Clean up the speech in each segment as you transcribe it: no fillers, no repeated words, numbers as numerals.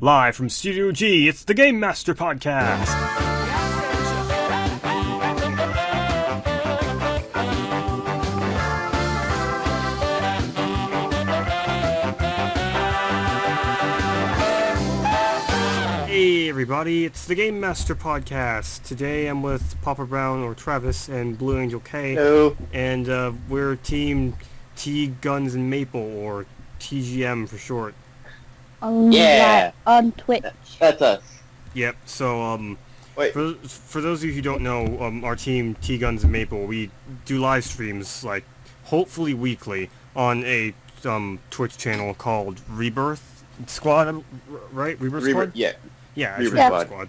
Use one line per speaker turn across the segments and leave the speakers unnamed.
Live from Studio G, it's the Gamemaster podcast. Hey everybody, it's the Gamemaster podcast. Today I'm with Papa Brown or Travis and Blue Angel K.
Hello.
And we're Team T Guns and Maple, or TGM for short.
Yeah.
On Twitch.
That's us.
Yep. So
Wait.
for those of you who don't know, our team T Guns and Maple, we do live streams like hopefully weekly on a Twitch channel called Rebirth Squad, right? Rebirth Squad.
Yeah.
Yeah, it's
Rebirth
Rebirth
Squad.
Squad.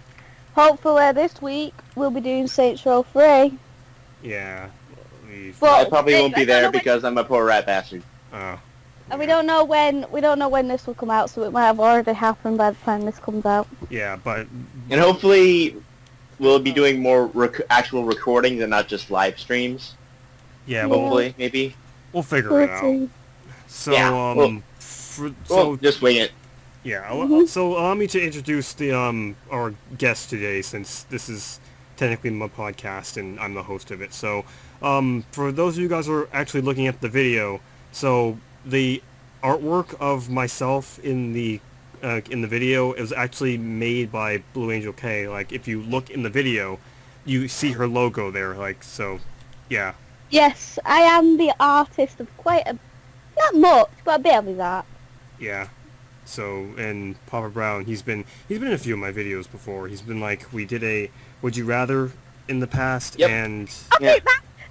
Hopefully this week we'll be doing Saints Row 3.
Yeah.
But
I probably won't be
I don't
there
know when-
because I'm a poor rat bastard.
And we don't know when this will come out, so it might have already happened by the time this comes out.
Yeah, but
And hopefully we'll be doing more actual recordings and not just live streams.
yeah,
Yeah.
Hopefully, maybe.
we'll figure it out.
13.
So
Yeah, well-
so
just wing it.
yeah,
Mhm.
so allow me to introduce the our guest today, since this is technically my podcast and I'm the host of it. So for those of you guys who are actually looking at the video, so the artwork of myself in the video is actually made by Blue Angel K. Like, if you look in the video, you see her logo there. Like, so yeah.
Yes, I am the artist of not much, but a bit of his art.
Yeah. So, and Papa Brown, he's been in a few of my videos before. He's been like, we did a Would You Rather in the past,
Yep.
and
I think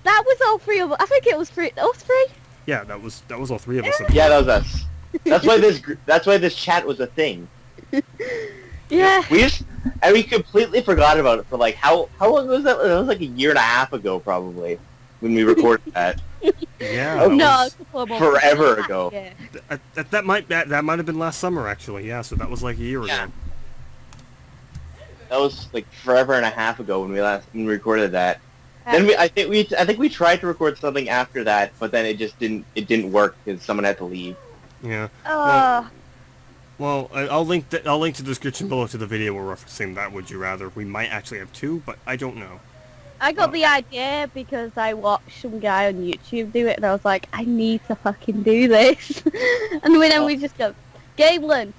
that was all three of us. I think it was three. Us three?
yeah, that was all three of us.
Yeah, that was us. That's why this chat was a thing.
Yeah.
We completely forgot about it for like how long was that? It was like a year and a half ago probably when we recorded that.
Yeah.
Oh,
that
No,
was-
a couple of months
forever
back,
ago.
Yeah.
that might have been last summer, actually. Yeah, so that was like a year
Yeah.
ago.
That was like forever and a half ago when we recorded that. Then I think we tried to record something after that, but then it didn't work because someone had to leave.
Yeah.
Uh,
Well, I'll link the description below to the video we're referencing that Would You Rather. We might actually have two, but I don't know.
I got the idea because I watched some guy on YouTube do it, and I was like, I need to fucking do this. And then we just go, Galen,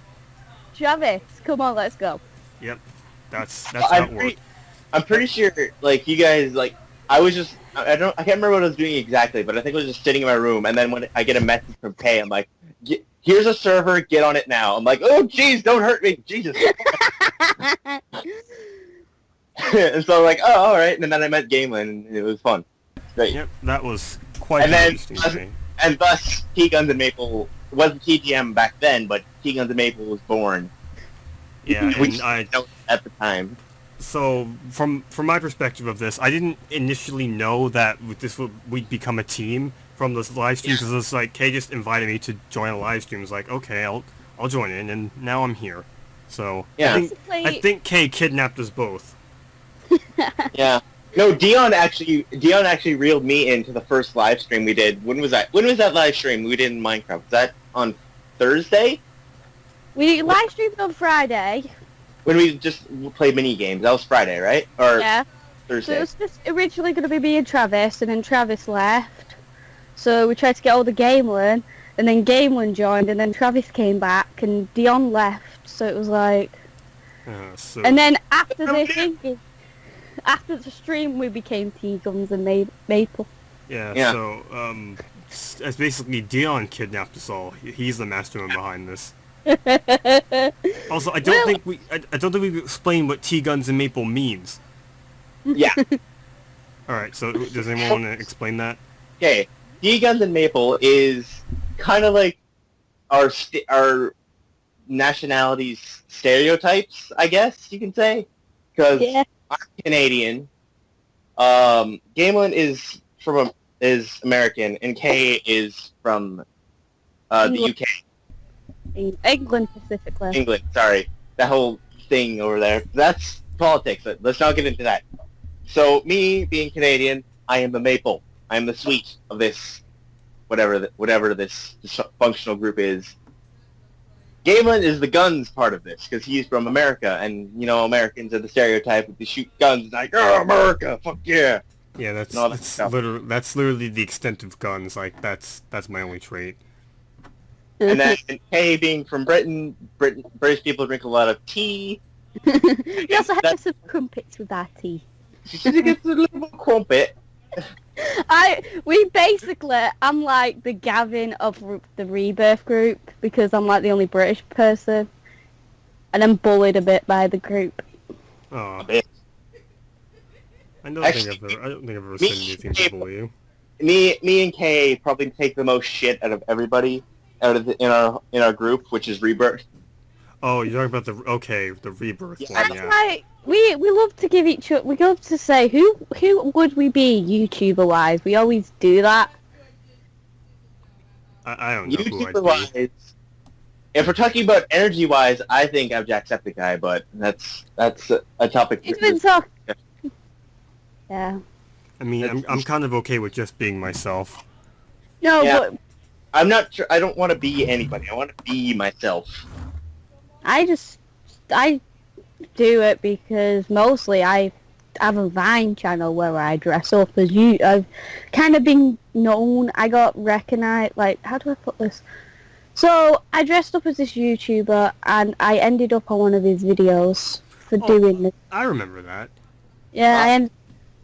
Travis, come on, let's go.
Yep. That's how it worked.
I'm pretty sure like you guys like I can't remember what I was doing exactly, but I think I was just sitting in my room, and then when I get a message from Kay, I'm like, here's a server, get on it now. I'm like, oh jeez, don't hurt me, Jesus. And so I'm like, oh, all right. And then I met Gamelin, and it was fun. Great.
Yep, that was quite
And then-
interesting to me.
And thus, T Guns and Maple wasn't TGM back then, but T Guns and Maple was born.
Yeah,
Which
and
at the time.
So from my perspective of this, I didn't initially know that we'd become a team from this live stream, because it's like Kay just invited me to join a live stream. It's like, okay, I'll join in, and now I'm here. So
Yeah.
I think Kay kidnapped us both.
Yeah. No, Dion actually reeled me into the first live stream we did. When was that? When was that live stream we did in Minecraft? Was that on Thursday?
We live streamed on Friday.
When we just played mini games. That was Friday, right? Or
Yeah. So
Thursday.
it was just originally going to be me and Travis, and then Travis left. So we tried to get all the Gamelin, and then Gamelin joined, and then Travis came back, and Dion left. So it was like... And then after after the stream, we became T-Guns and Maple.
Yeah. So it's basically Dion kidnapped us all. He's the mastermind behind this. Also, I don't think we explained what T Guns and Maple means.
Yeah.
All right. So does anyone want to explain that?
Okay. T Guns and Maple is kind of like our nationality's stereotypes, I guess you can say, because
Yeah.
I'm Canadian. Gamelin is American, and Kay is from the UK.
England specifically.
England, sorry. That whole thing over there. That's politics. Let's not get into that. So, me being Canadian, I am the maple. I am the sweet of this, whatever this functional group is. Galen is the guns part of this because he's from America, and you know Americans are the stereotype if they shoot guns like oh America, fuck yeah.
Yeah,
And all that stuff.
that's literally the extent of guns. Like that's my only trait.
And then Kay being from British people drink a lot of tea.
We also had some crumpets with our tea.
She gets a little crumpet.
I'm like the Gavin of the Rebirth group because I'm like the only British person, and I'm bullied a bit by the group.
Oh,
bit.
I don't think I've ever said anything to bully you.
Me and Kay probably take the most shit out of everybody in our group, which is Rebirth.
Oh, you're talking about the Rebirth
Yeah.
one,
That's
yeah.
like we love to give each other. We love to say who would we be YouTuber wise. We always do that.
I don't know who I'd
YouTuber wise, if we're talking about energy wise, I think I'm Jacksepticeye, but that's a topic.
It's been so. Yeah.
I mean, I'm kind of okay with just being myself.
No,
Yeah.
but
I'm not sure. I don't want to be anybody. I want to be myself.
I do it because mostly I have a Vine channel where I dress up as you. I've kind of been known. I got recognized. Like, how do I put this? So I dressed up as this YouTuber, and I ended up on one of his videos for doing this.
I remember that.
Yeah,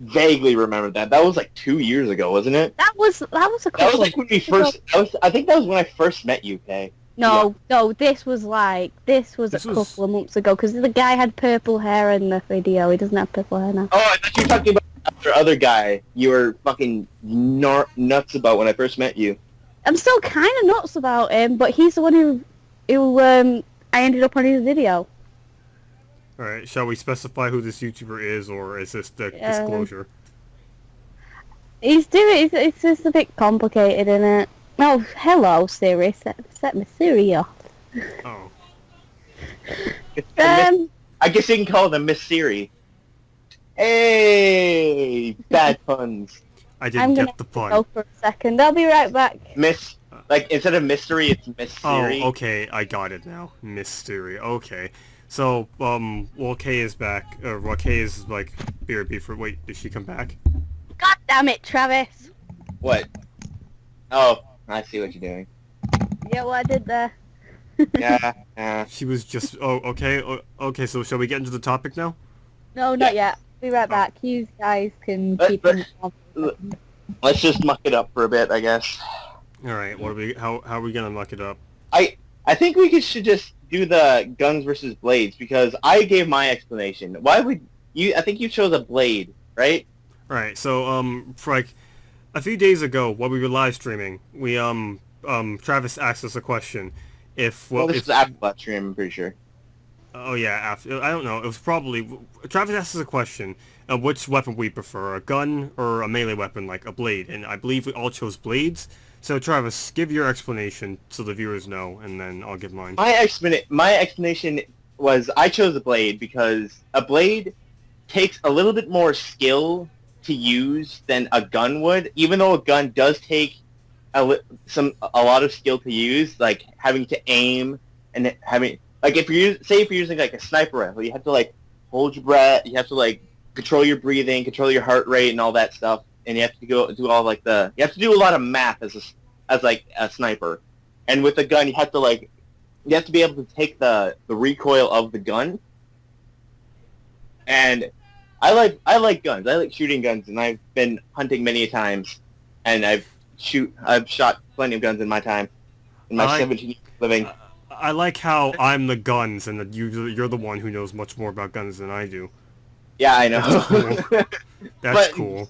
Vaguely remember that. That was like 2 years ago, wasn't it?
that was a couple.
That was like when we first. I think that was when I first met you, Kay.
No, this was a couple of months ago because the guy had purple hair in the video. He doesn't have purple hair now.
Oh, I thought you were talking about the other guy you were fucking nuts about when I first met you.
I'm still kind of nuts about him, but he's the one who I ended up on his video.
Alright, shall we specify who this YouTuber is, or is this the disclosure?
It's just a bit complicated, isn't it? Oh, hello, Siri. Set my Siri off.
Oh.
I guess you can call them Miss Siri. Hey, bad puns.
I didn't get the pun.
Go for a second. I'll be right back.
Miss, like instead of mystery, it's Miss Siri.
Oh, okay, I got it now. Mystery. Okay. So, well, Kay is back. Well, Kay is like BRB for. Wait, did she come back?
God damn it, Travis.
What? Oh, I see what you're doing.
Yeah, what I did there.
Yeah.
She was just. Oh, okay. Okay, so shall we get into the topic now?
No, not yet. Be right back. You guys can keep on.
Let's just muck it up for a bit, I guess.
All right. What are we? How are we gonna muck it up?
I think we should just do the guns versus blades because I gave my explanation. Why would you? I think you chose a blade, right?
All right. So for like a few days ago, while we were live streaming, we Travis asked us a question. This
is after that stream, I'm pretty sure.
Oh yeah, after I don't know. It was probably Travis asked us a question of which weapon we prefer, a gun or a melee weapon like a blade, and I believe we all chose blades. So Travis, give your explanation so the viewers know, and then I'll give mine.
My explanation was I chose a blade because a blade takes a little bit more skill to use than a gun would, even though a gun does take a lot of skill to use, like having to aim and having like if you're using like a sniper rifle, you have to like hold your breath, you have to like control your breathing, control your heart rate, and all that stuff, and you have to do you have to do a lot of math as like a sniper, and with a gun you have to be able to take the recoil of the gun, and I like guns. I like shooting guns, and I've been hunting many a times, and I've shot plenty of guns in my time, in my 17 years living.
I like how I'm the guns, and that you're the one who knows much more about guns than I do.
Yeah, I know.
That's cool.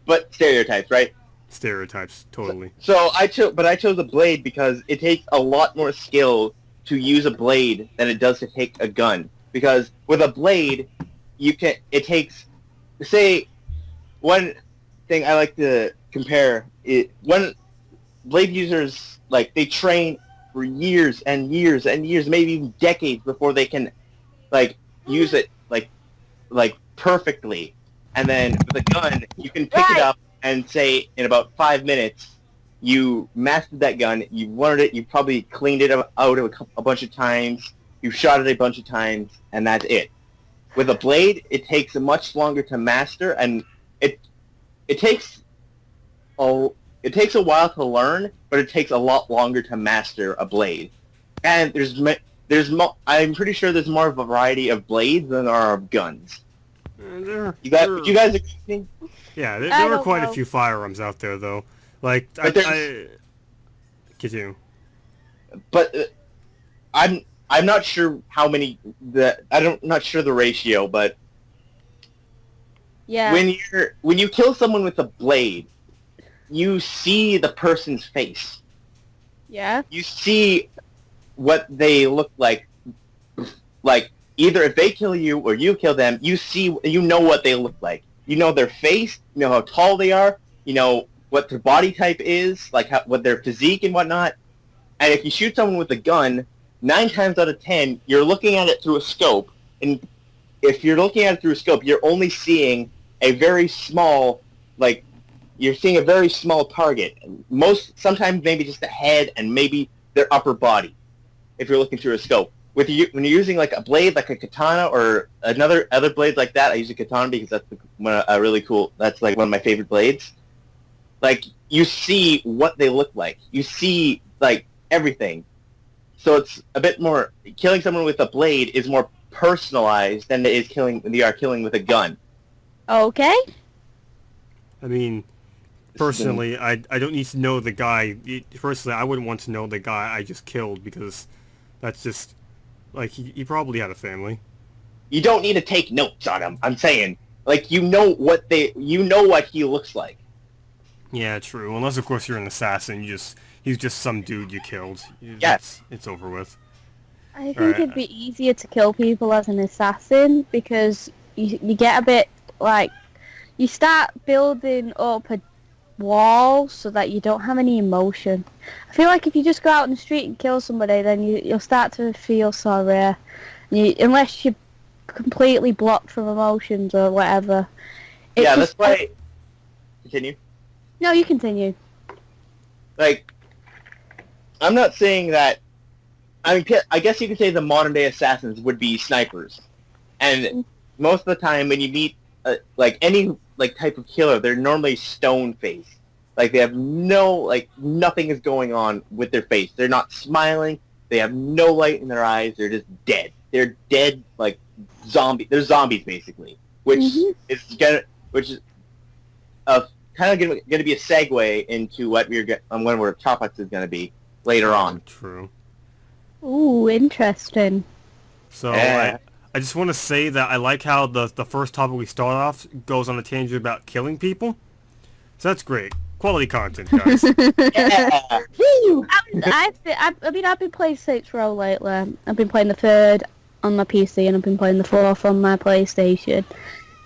But stereotypes, right?
Stereotypes, totally.
So I chose a blade because it takes a lot more skill to use a blade than it does to take a gun. Because with a blade, it takes, say, one thing I like to compare it when blade users they train for years and years and years, maybe even decades before they can use it perfectly. And then with a gun, you can pick it up and say in about 5 minutes you mastered that gun, you learned it, you probably cleaned it out a bunch of times, you shot it a bunch of times, and that's it. With a blade, it takes much longer to master, and it takes a while to learn, but it takes a lot longer to master a blade. And I'm pretty sure there's more of a variety of blades than there are of guns. You guys agree?
Yeah, there are quite a few firearms out there, though. Like, I continue.
But I'm not sure how many. Not sure the ratio, but
Yeah.
when you kill someone with a blade, you see the person's face.
Yeah.
You see what they look like. Like, either if they kill you or you kill them, you know what they look like. You know their face, you know how tall they are, you know what their body type is, like what their physique and whatnot. And if you shoot someone with a gun, 9 times out of 10, you're looking at it through a scope. And if you're looking at it through a scope, you're only seeing a very small, you're seeing a very small target. Sometimes maybe just the head and maybe their upper body, if you're looking through a scope. When you're using like a blade, like a katana or other blades like that, I use a katana because that's that's like one of my favorite blades. Like, you see what they look like. You see, like, everything. So it's a bit more, killing someone with a blade is more personalized than it is killing with a gun.
Okay.
I mean, personally, I don't need to know the guy. Personally, I wouldn't want to know the guy I just killed because that's just, like, he probably had a family.
You don't need to take notes on him. I'm saying, like, you know what he looks like.
Yeah, true. Unless, of course, you're an assassin. He's just some dude you killed.
Yes.
It's over with.
I think it'd be easier to kill people as an assassin because you get a bit, like, you start building up a wall so that you don't have any emotion. I feel like if you just go out in the street and kill somebody, then you'll start to feel sorry. Unless you're completely blocked from emotions or whatever.
That's why... Continue.
No, you continue.
Like, I'm not saying that... I mean, I guess you could say the modern-day assassins would be snipers. And most of the time when you meet, any type of killer, they're normally stone-faced. Like, they have nothing is going on with their face. They're not smiling. They have no light in their eyes. They're just dead. They're dead, like, zombie. They're zombies, basically. Which is kind of going to be a segue into what one of our topics is going to be later on.
True.
Ooh, interesting.
So I just want to say that I like how the first topic we start off goes on a tangent about killing people. So that's great. Quality content, guys.
Yeah.
I've been playing Saints Row lately. I've been playing the 3rd on my PC and I've been playing the 4th on my PlayStation.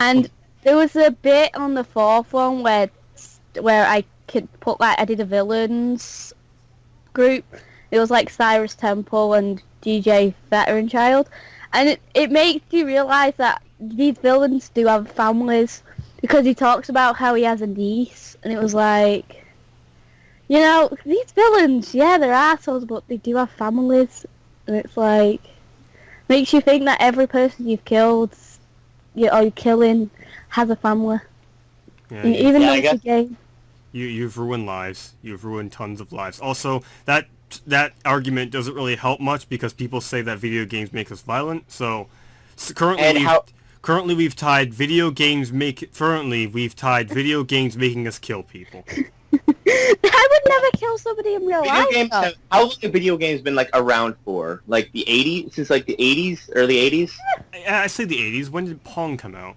And there was a bit on the 4th one where I could put, I did a villains group. It was like Cyrus Temple and DJ Veteran Child. And it makes you realise that these villains do have families. Because he talks about how he has a niece. And it was like, these villains, yeah, they're assholes, but they do have families. And it's like, makes you think that every person you've killed, or you're killing, has a family.
Yeah,
even though it's a game.
You've ruined lives. You've ruined tons of lives. Also, that argument doesn't really help much because people say that video games make us violent. So currently we've tied video games making us kill people.
I would never kill somebody in real life.
How long have video games been around for? Like the 80s? Since the 80s, early 80s?
I say the 80s. When did Pong come out?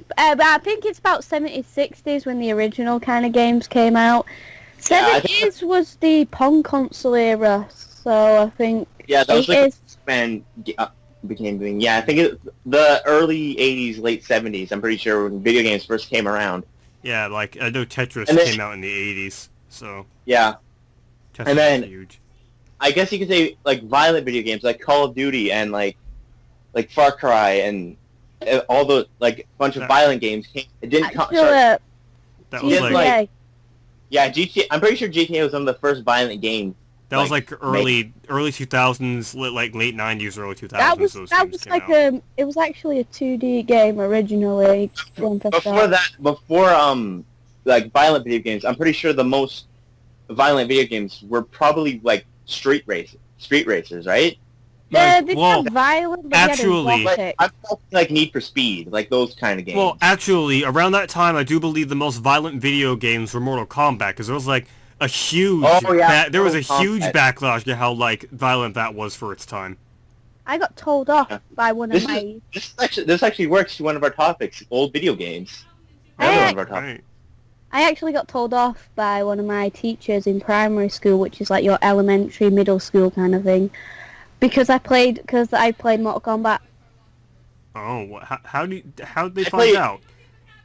But I think it's about 70s, 60s when the original kind of games came out. 70s was the Pong console era, so I think...
Yeah, that was when became doing. Yeah, I think the early 80s, late 70s, I'm pretty sure, when video games first came around.
Yeah, I know Tetris came out in the 80s, so...
Yeah.
Tetris
and then,
was huge.
I guess you could say, violent video games, like Call of Duty and, Far Cry and... all those bunch of violent games it didn't come.
That was
Yeah, GTA. I'm pretty sure GTA was one of the first violent games.
That was like early 2000s, like late 90s, early 2000s. Those games came
like
out.
it was actually a 2D game originally.
Before that, like violent video games, I'm pretty sure the most violent video games were probably like street racers, right?
Yeah,
Like,
they
well,
were violent, but
actually-
Like, I'm talking like Need for Speed, like those kind of games.
Well, actually, around that time, I do believe the most violent video games were Mortal Kombat, because there was like a huge, there was a
Mortal
huge
Kombat.
backlash to how like violent that was for its time.
I got told off
Yeah.
by one of my.
This actually works to one of our topics: old video games.
I
Another one
ac-
of our topics.
Right.
I actually got told off by one of my teachers in primary school, which is like your elementary, middle school kind of thing, because I played Mortal Kombat.
Oh, how did they
I
find
played-
out?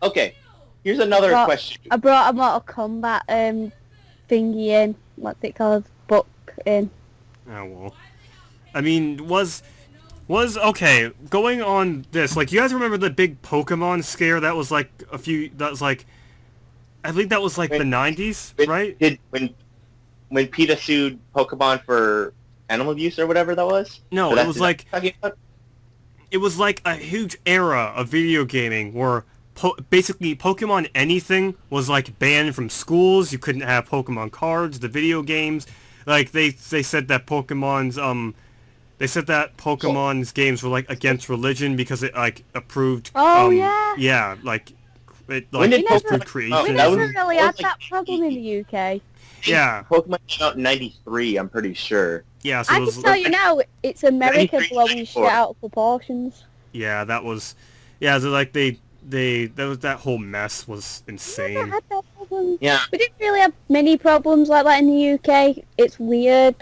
Okay, here's another
Well,
question.
I brought a Mortal Kombat thingy in. What's it called? Book in.
Oh well. I mean, was okay. Going on this, like, you guys remember the big Pokemon scare that was like I think that was like the 90s, right?
When PETA sued Pokemon for animal abuse or whatever that was?
No,
Or
it
that's-
was like
talking about?
it was like a huge era of video gaming where basically Pokemon anything was like banned from schools. You couldn't have Pokemon cards, the video games. Like they said that Pokemon's games were like against religion because it like approved.
Oh, yeah.
Yeah, like it
When
like
did
approved
Pokemon-
creation.
Oh,
We
that
never
was-
really
that
had
was like
that problem in the UK.
Yeah,
Pokemon came out in '93. I'm pretty sure.
yeah. So
I
it
can
was
tell you now, it's America
93,
blowing shit
94.
out of proportions.
yeah. That was So like that whole mess was
We never
insane.
had that problem.
Yeah.
We didn't really have many problems like that in the UK. It's weird,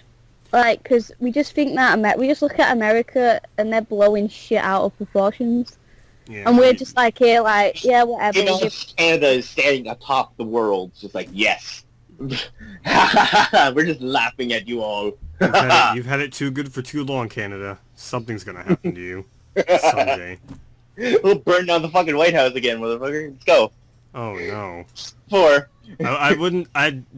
like, because we just think that we just look at America and they're blowing shit out of proportions,
Yeah,
and we're just like here, like, yeah, whatever.
Meanwhile,
we'll give-
Canada is standing atop the world, just like, yes. We're just laughing at you all.
You've had it too good for too long, Canada. Something's gonna happen to you someday.
We'll burn down the fucking White House again, motherfucker. Let's go.
Oh no.
4.
I wouldn't.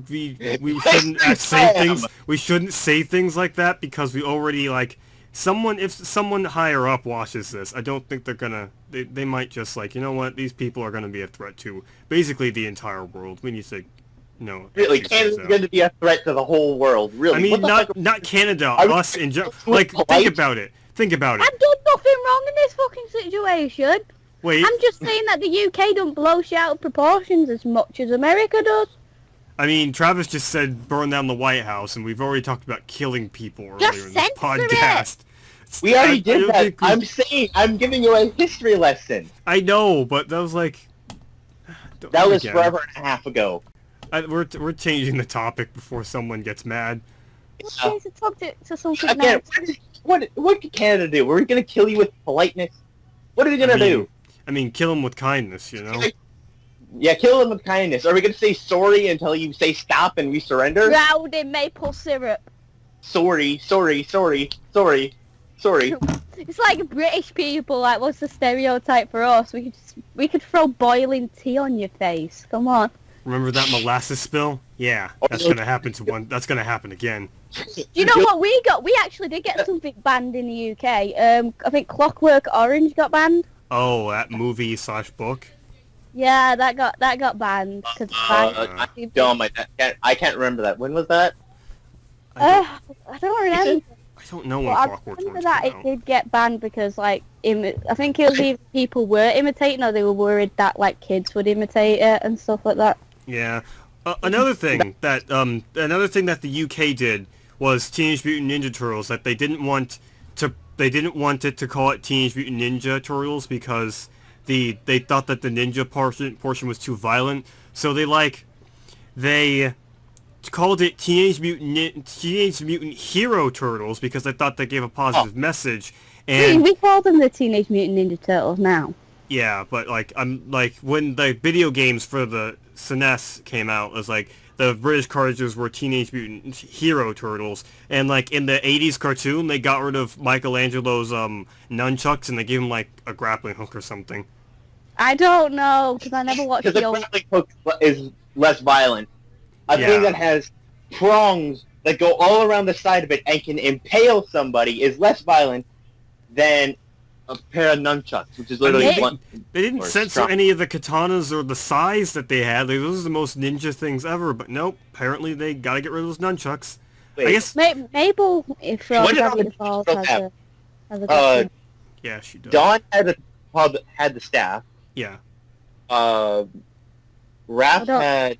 We shouldn't say
Bam!
things. We shouldn't say things like that because we already like someone. If someone higher up watches this, I don't think they're gonna. They might just like, you know what? These people are gonna be a threat to basically the entire world. We need to,
Really,
these
Canada's
things out.
going to be a threat to the whole world. Really.
I mean,
What the
not
fuck-
not Canada.
Are we-
Us in general.
we're
Like,
polite?
think about it. Think about it.
I've done nothing wrong in this fucking situation.
Wait.
I'm just saying that the UK don't blow shit out of proportions as much as America does.
I mean, Travis just said burn down the White House, and we've already talked about killing people earlier
Just
in this
censor
podcast.
We already
I
did
don't
that.
think we-
I'm saying, I'm giving you a history lesson.
I know, but that was like...
That was
Again.
forever and a half ago.
We're changing the topic before someone gets mad.
Okay, so talk to something
Again,
nice.
what can Canada do? We're going to kill you with politeness? What are we going to do?
I mean, kill him with kindness, you know?
Yeah, kill them with kindness. Are we going to say sorry until you say stop and we surrender?
Drowned in maple syrup.
Sorry, sorry, sorry, sorry, sorry.
It's like British people, like, what's the stereotype for us? We could throw boiling tea on your face. Come on.
Remember that molasses spill? Yeah, that's gonna happen to one. That's gonna happen again.
Do you know what we got? We actually did get something banned in the UK. I think Clockwork Orange got banned.
Oh, that movie/book.
Yeah, that got banned. Cause
I'm dumb. I can't remember that. When was that?
I don't remember.
I don't know when
But I
Clockwork
remember
Orange
that
came
it
out.
did get banned because, like, I think it was either people were imitating or they were worried that, like, kids would imitate it and stuff like that.
Yeah. Another thing that the UK did was Teenage Mutant Ninja Turtles. That they didn't want it to call it Teenage Mutant Ninja Turtles because they thought that the ninja portion was too violent. So they called it Teenage Mutant Hero Turtles because they thought they gave a positive message. And
We call them the Teenage Mutant Ninja Turtles now.
yeah, but when the video games for the SNES came out, it was like the British cartridges were Teenage Mutant Hero Turtles, and like in the '80s cartoon, they got rid of Michelangelo's nunchucks and they gave him like a grappling hook or something.
I don't know because I never watched
Because the
the old.
grappling hook is less violent. A
Yeah.
thing that has prongs that go all around the side of it and can impale somebody is less violent than a pair of nunchucks, which is literally
I mean,
one.
they didn't
or
censor
strong.
any of the katanas or the size that they had. Like, those are the most ninja things ever. But nope, apparently they gotta get rid of those nunchucks.
Wait,
I guess.
Mabel, if
What did all
Gravity
the
Falls,
girls have?
has a
Uh,
good
Yeah, she does.
Dawn had the staff.
Yeah.
Raph
I don't-
had.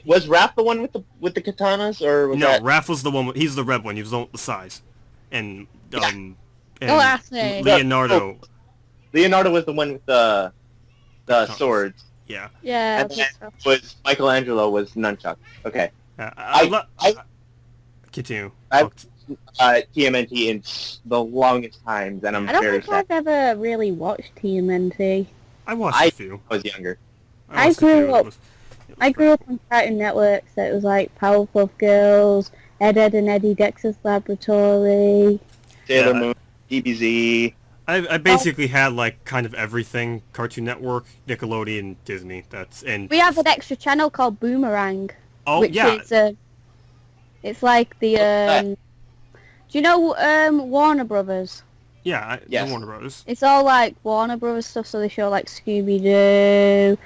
Was Raph the one with the katanas, or was
No,
that?
Raph was the one. He's the red one. He was the one with the size. And and
Don't ask me.
Leonardo.
Leonardo was the one with the
Katanas.
swords.
Yeah.
Yeah.
And then was Michelangelo was nunchuck. Okay. I-
Continue.
I've TMNT in the longest times, and I'm
I don't
very
think
sad.
I've ever really watched TMNT.
I watched
I-
a few.
I was younger.
I
watched a
grew
few.
up-
It was
I grew up on Cartoon Network, so it was like Powerpuff Girls, Ed, Ed and Eddie, Dexter's Laboratory.
Sailor
Yeah.
Moon, DBZ.
I basically had like kind of everything: Cartoon Network, Nickelodeon, Disney.
We have an extra channel called Boomerang,
oh
which
yeah,
is it's like the
that?
do you know Warner Brothers?
yeah,
Yes.
the Warner Brothers.
It's all like Warner Brothers stuff, so they show like Scooby-Doo,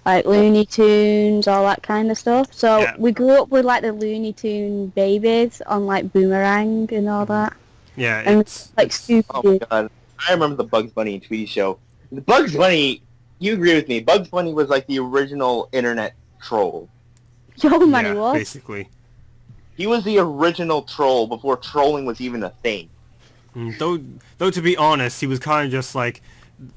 like Looney Tunes, all that kind of stuff. So
Yeah.
we grew up with like the Looney Tune babies on like Boomerang and all that.
Yeah,
And
it's
like
it's-
Oh
Scooby-Doo.
my god. I remember the Bugs Bunny and Tweety show. The Bugs Bunny, you agree with me, Bugs Bunny was like the original internet troll.
Yo, man,
yeah,
he was.
basically.
He was the original troll before trolling was even a thing.
Though to be honest, he was kind of just like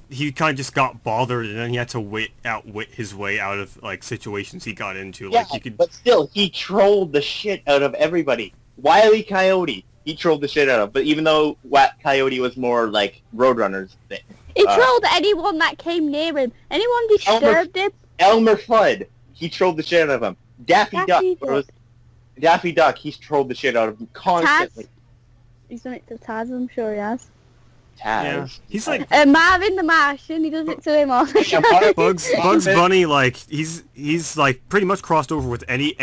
he kind of just got bothered, and then he had to outwit his way out of like situations he got into.
Yeah,
Like you could,
but still, he trolled the shit out of everybody. Wile E. Coyote, he trolled the shit out of. But even though Coyote was more like Roadrunners thing.
He trolled anyone that came near him. Anyone disturbed him.
Elmer Fudd, he trolled the shit out of him. Daffy Duck, he's trolled the shit out of him constantly.
Taz. He's done it to Taz, I'm sure he has.
yeah,
Taz.
he's like
Marvin the Martian, he does it to him all the
Yeah,
time.
Bugs Bunny. Like he's like pretty much crossed over with any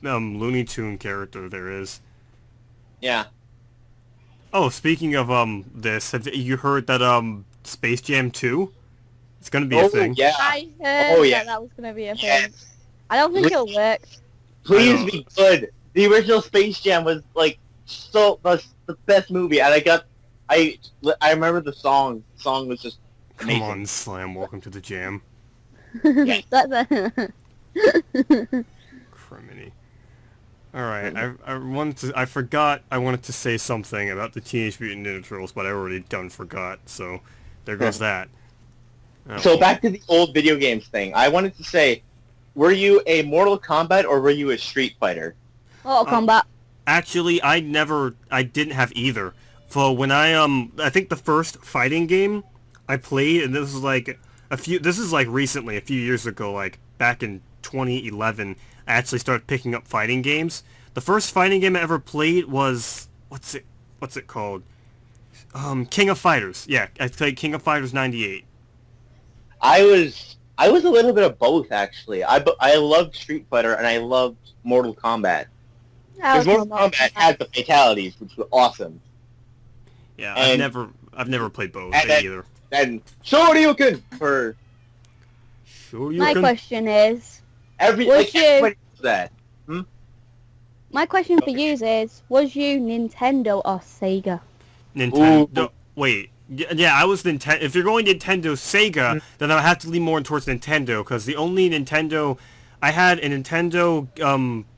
Looney Tune character there is.
Yeah.
Oh, speaking of this, have you heard that Space Jam 2? It's gonna be a thing.
Yeah.
I heard
yeah.
that was going to be a thing.
Yes.
I don't think it'll work.
Please
I know.
be good. The original Space Jam was like the best movie, and I remember the song. The song was just
Come
amazing.
on, Slam. Welcome to the jam.
Yes.
That's a...
Criminy. Alright, I forgot I wanted to say something about the Teenage Mutant Ninja Turtles, but I already forgot, so there goes that. Oh,
So
well.
back to the old video games thing. I wanted to say, were you a Mortal Kombat or were you a Street Fighter?
Mortal Kombat.
Actually, I didn't have either. So when I think the first fighting game I played, and this is like recently, a few years ago, like back in 2011, I actually started picking up fighting games. The first fighting game I ever played was, what's it called? King of Fighters. Yeah, I played King of Fighters 98.
I was a little bit of both, actually. I loved Street Fighter and I loved Mortal Kombat.
I
Because
was
Mortal Kombat had the fatalities, which were awesome.
Yeah,
And-
I've never played both
and then-
either.
And Shoryuken for
My question is,
everybody knows that.
my question for you is, was you Nintendo or Sega?
Nintendo.
Ooh.
Wait. Yeah, I was Nintendo. If you're going Nintendo Sega, then I have to lean more towards Nintendo, because the only Nintendo I had a Nintendo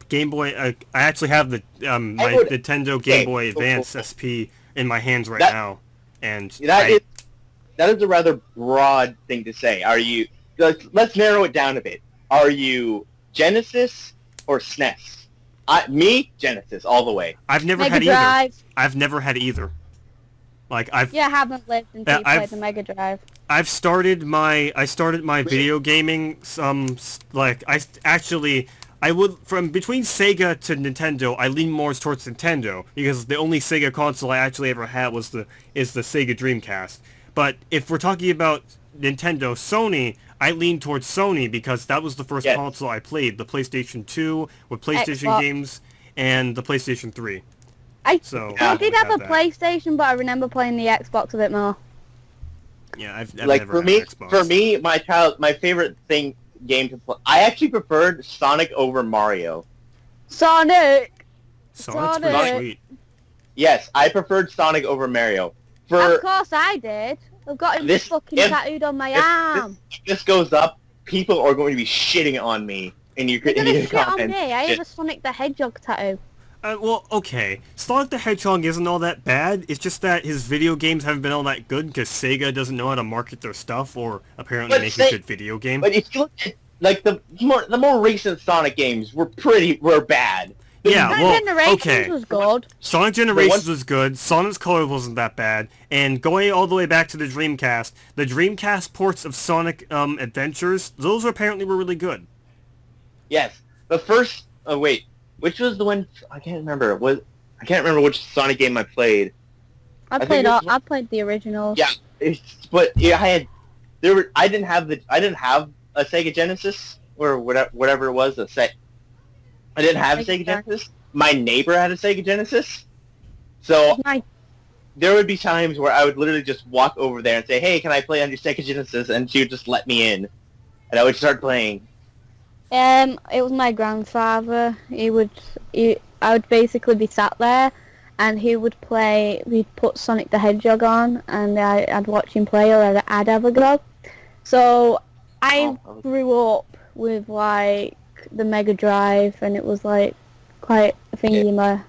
Game Boy. I actually have the my
would-
Nintendo Game
okay,
Boy
cool,
Advance
cool.
SP in my hands right
That-
now, and
That is a rather broad thing to say. Are you? Let's narrow it down a bit. Are you Genesis or SNES? Me, Genesis, all the way.
I've never
Mega
had either.
Drive.
I've never had either. Like
Yeah, I haven't lived until you
I've-
played the Mega Drive.
I started my video gaming I would from between Sega to Nintendo. I lean more towards Nintendo because the only Sega console I actually ever had was the Sega Dreamcast. But if we're talking about Nintendo, Sony, I lean towards Sony because that was the first
Yes.
console I played. The PlayStation 2 with PlayStation
Xbox.
games and the PlayStation 3. So
I did have a
that.
PlayStation, but I remember playing the Xbox a bit more.
Yeah, I've
Like
never
for
had
me,
an Xbox.
my favorite game to play. I actually preferred Sonic over Mario.
Sonic!
Sonic's pretty
Sonic.
sweet.
Yes, I preferred Sonic over Mario.
Of course I did. I've got him
This-
fucking
if-
tattooed on my
if
arm.
If this goes up, people are going to be shitting on me in your,
You're
in
gonna
your
shit on
comments.
me. I have a Sonic the Hedgehog tattoo.
Well, okay. Sonic the Hedgehog isn't all that bad. It's just that his video games haven't been all that good because Sega doesn't know how to market their stuff or apparently
But
make
say-
a good video game.
But if you look at like the more recent Sonic games were bad.
Yeah,
Sonic
well,
Generations
okay.
was good.
Sonic Generations was good. Sonic's Colors wasn't that bad. And going all the way back to the Dreamcast ports of Sonic Adventures, those apparently were really good.
Yes, the first. Oh wait, which was the one? I can't remember. I can't remember which Sonic game I played.
I
think
played
it was-
I played the original.
Yeah, but yeah, I didn't have a Sega Genesis or whatever it was. I didn't have a Sega Genesis. My neighbor had a Sega Genesis, so
My
there would be times where I would literally just walk over there and say, "Hey, can I play on your Sega Genesis?" And she would just let me in, and I would start playing.
it was my grandfather. I would basically be sat there, and he would play. We'd put Sonic the Hedgehog on, and I'd watch him play, or I'd have a go. So I grew up with like the Mega Drive, and it was like quite a thingy in my.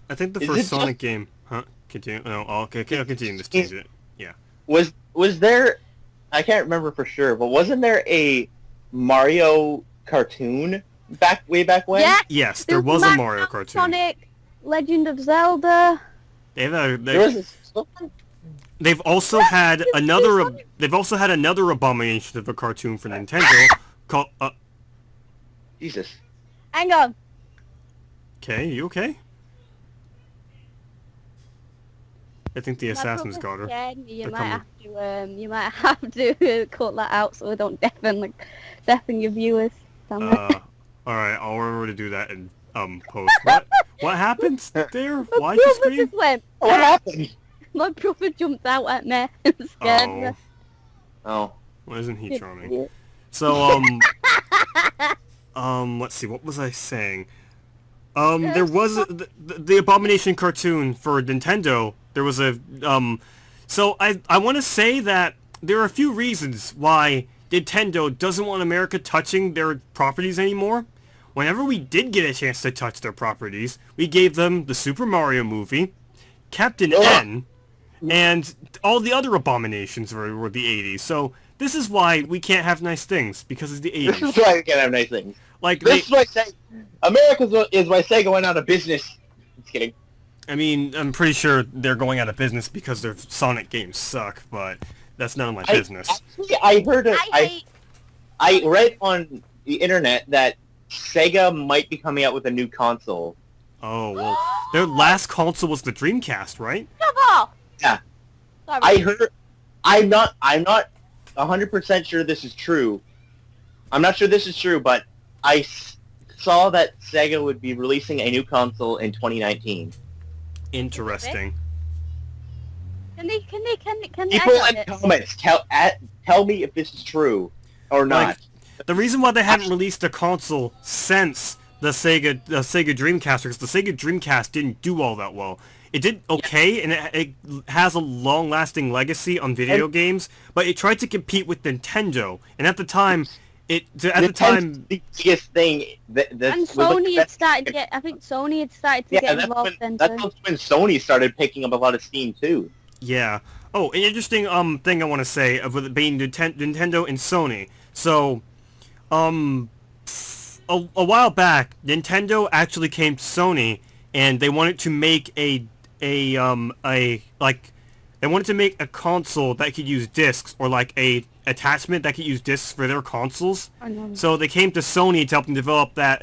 I think the
Is
first
it
Sonic game... Huh? Continue? No, I'll continue this tangent. Yeah.
Was there? I can't remember for sure, but wasn't there a Mario cartoon way back when?
Yeah,
Yes, there was a Mario cartoon.
Sonic, Legend of Zelda.
They've also had another... They've also had another abomination of a cartoon for Nintendo called...
Jesus.
Hang on.
Okay, you okay? I think the assassins got her.
You
They're
might have to cut that out so we don't deafen your viewers. Damn it.
Alright, I'll remember to do that in post. What happened there?
My
Why'd you
brother
scream?
just went.
What happened?
My brother jumped out at me and scared me.
Oh.
Well, isn't he charming? So, let's see, what was I saying? There was the Abomination cartoon for Nintendo. There was a, so I want to say that there are a few reasons why Nintendo doesn't want America touching their properties anymore. Whenever we did get a chance to touch their properties, we gave them the Super Mario movie, Captain N, and all the other abominations were the 80s. So this is why we can't have nice things, because it's the 80s.
This is why we can't have nice things.
Like
This is why America is why Sega went out of business. Just kidding.
I mean, I'm pretty sure they're going out of business because their Sonic games suck, but that's none of my business.
Actually, I read on the internet that Sega might be coming out with a new console.
Oh, well, their last console was the Dreamcast, right?
Come on!
Yeah.
Sorry.
I heard. I'm not 100% sure this is true. I'm not sure this is true, but I saw that Sega would be releasing a new console in 2019.
Interesting.
Can they
People in the comments tell me if this is true or not.
Like, the reason why they hadn't released a console since the Sega Dreamcast, because the Sega Dreamcast didn't do all that well. It did okay, and it has a long-lasting legacy on video games, but it tried to compete with Nintendo, and at the time, the
biggest thing
and Sony had started to get. I think Sony had started to get involved then.
That's when Sony started picking up a lot of steam too.
Yeah. Oh, an interesting thing I want to say of it being Nintendo and Sony. So, a while back, Nintendo actually came to Sony, and they wanted to make they wanted to make a console that could use discs, or like a attachment that could use discs for their consoles. So they came to Sony to help them develop that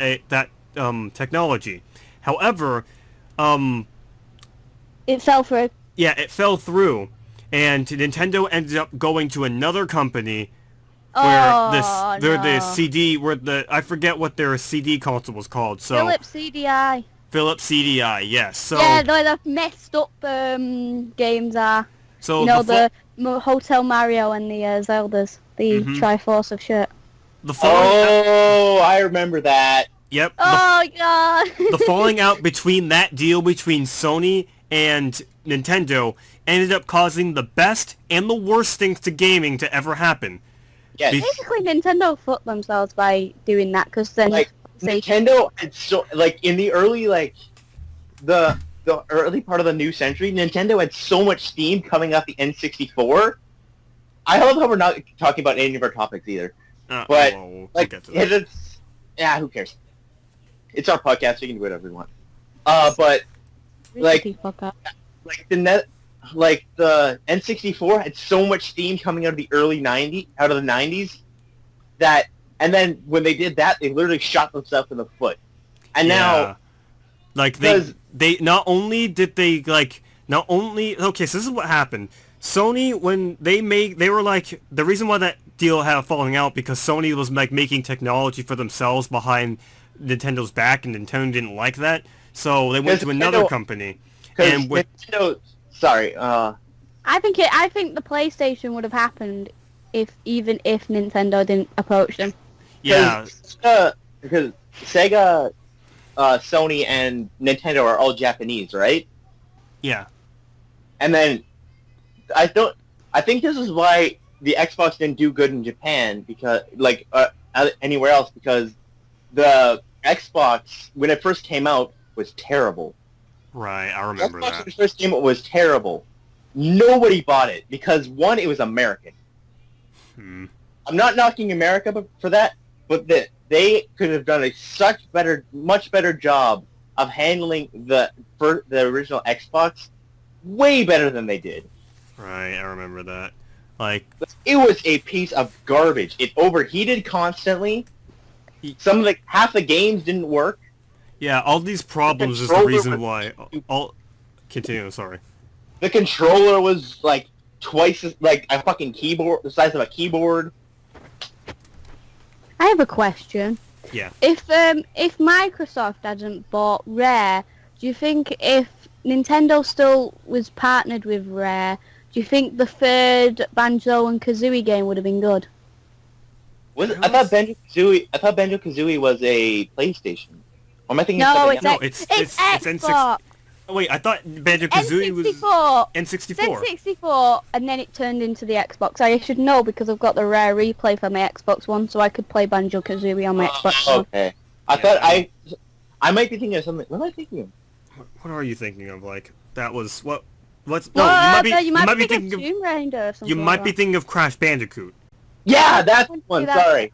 technology. However,
it fell through.
yeah, it fell through, and Nintendo ended up going to another company
Oh,
where
no.
the CD, I forget what their CD console was called. So
Philips CDI.
Philips CDI, yes. So
Yeah, the messed up games are.
so
You know, Hotel Mario and the Zeldas. The Triforce of shit.
the falling out,
Oh, I remember that.
yep.
Oh, God.
The falling out between that deal between Sony and Nintendo ended up causing the best and the worst things to gaming to ever happen.
Yes.
Basically, Nintendo fucked themselves by doing that, because then...
Like, Nintendo had in the early, the early part of the new century, Nintendo had so much steam coming off the N64. I love how we're not talking about any of our topics either. But,
we'll get to that.
Yeah, who cares? It's our podcast, so you can do whatever we want. But,
Really fuck up.
the N64 had so much steam coming out of the early 90s, that, and then when they did that, they literally shot themselves in the foot. And now,
they not only did they okay, so this is what happened. Sony, when they were like, the reason why that deal had a falling out because Sony was like making technology for themselves behind Nintendo's back, and Nintendo didn't like that, so they went to another company. And with
Nintendo, sorry,
I think the PlayStation would have happened even if Nintendo didn't approach them.
yeah,
because Sega, Sony, and Nintendo are all Japanese, right?
yeah,
And then I think this is why the Xbox didn't do good in Japan, because anywhere else, because the Xbox, when it first came out, was terrible.
right. I remember
Xbox,
that.
when it first came out, was terrible. Nobody bought it because, one, it was American. I'm not knocking America for that, but they could have done much better job of handling the original Xbox way better than they did.
Right, I remember that. Like,
it was a piece of garbage. It overheated constantly. Half the games didn't work.
yeah, all these problems is the reason why. Continue. Sorry.
The controller was twice as a fucking keyboard, the size of a keyboard.
I have a question.
Yeah.
If Microsoft hadn't bought Rare, do you think if Nintendo still was partnered with Rare, do you think the third Banjo and Kazooie game would have been good?
I thought Banjo-Kazooie was a PlayStation. Or am I thinking
No,
something
it's
else?
it's Xbox.
Oh, wait, I thought Banjo-Kazooie was
N64.
N64.
N64, and then it turned into the Xbox. I should know because I've got the Rare replay for my Xbox One, so I could play Banjo-Kazooie on my Xbox One.
Okay. I might be thinking of something. What am I thinking of?
What are you thinking of? Like, that was what? What's
No, you might be
thinking
thinking of Tomb Raider or something.
You might be thinking of Crash Bandicoot.
Yeah, that's the one. Sorry,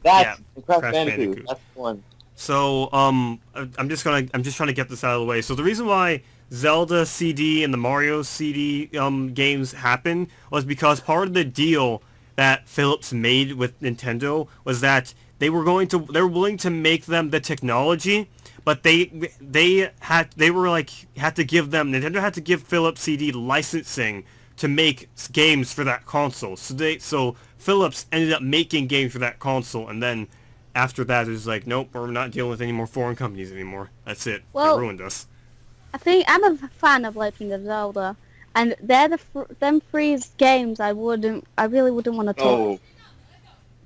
that's
Crash
Crash Bandicoot. That's the one.
So, I'm just trying to get this out of the way. So the reason why Zelda CD and the Mario CD games happened was because part of the deal that Philips made with Nintendo was that they were willing to make them the technology, but Nintendo had to give Philips CD licensing to make games for that console. So Philips ended up making games for that console, and then after that, it was like, nope, we're not dealing with any more foreign companies anymore. That's it.
Well,
they ruined us.
I think I'm a fan of Legend of Zelda, and they're them three games I really wouldn't want to touch.
Oh,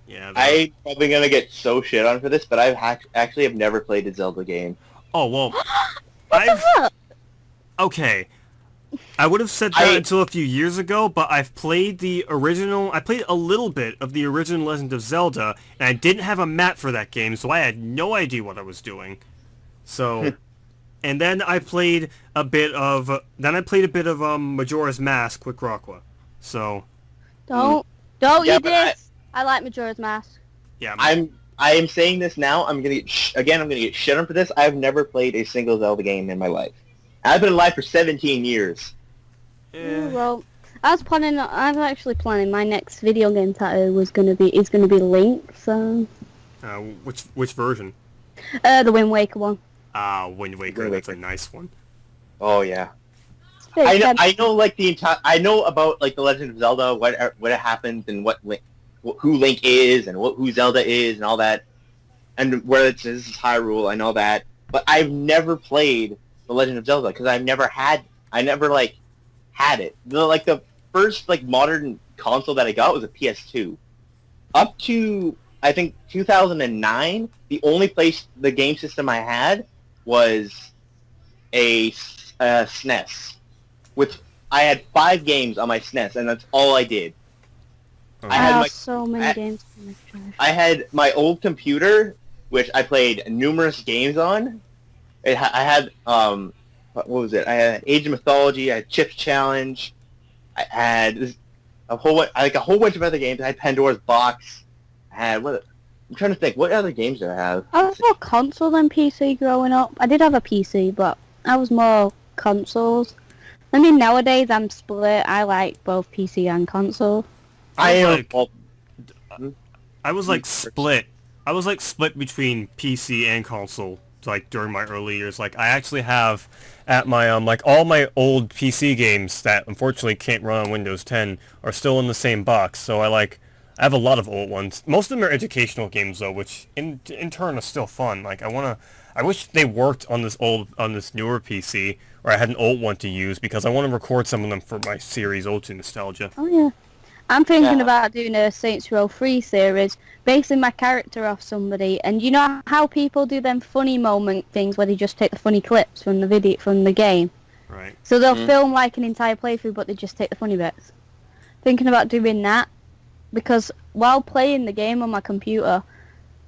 yeah.
I'm probably gonna get so shit on for this, but I actually have never played a Zelda game.
Oh well.
What the fuck?
Okay. I would have said that until a few years ago, but I've played the original. I played a little bit of the original Legend of Zelda, and I didn't have a map for that game, so I had no idea what I was doing. So, and then I played a bit of Majora's Mask, Quick Rockwa. So,
Don't
Yeah,
you
but
this? I like Majora's Mask.
yeah.
I am saying this now. I'm gonna get I'm gonna get shit on for this. I've never played a single Zelda game in my life. I've been alive for 17 years.
Well, I'm actually planning my next video game tattoo is gonna be Link. So.
Which version?
The Wind Waker one.
Wind Waker. That's a nice one.
Oh yeah. I know like the entire. I know about like the Legend of Zelda, what happens and who Link is and who Zelda is and all that, and where this is Hyrule. I know that, but I've never played the Legend of Zelda because I never like had it. The first like modern console that I got was a PS2. Up to I think 2009, the only place the game system I had was a SNES. I had 5 games on my SNES, and that's all I did.
I had so many games.
I had my old computer, which I played numerous games on. I had what was it? I had Age of Mythology. I had Chips Challenge. I had a whole bunch of other games. I had Pandora's Box. I had I'm trying to think. What other games did I have?
I was more console than PC growing up. I did have a PC, but I was more consoles. I mean, nowadays I'm split. I like both PC and console.
I was like split. I was like split between PC and console. Like during my early years, like I actually have at my like all my old PC games that unfortunately can't run on Windows 10 are still in the same box. So I have a lot of old ones. Most of them are educational games though, which in turn are still fun. Like I wish they worked on this newer PC, or I had an old one to use because I want to record some of them for my series Ode to Nostalgia.
Oh yeah. I'm thinking about doing a Saints Row 3 series, basing my character off somebody, and you know how people do them funny moment things where they just take the funny clips from the game?
Right.
So they'll film like an entire playthrough, but they just take the funny bits. Thinking about doing that, because while playing the game on my computer,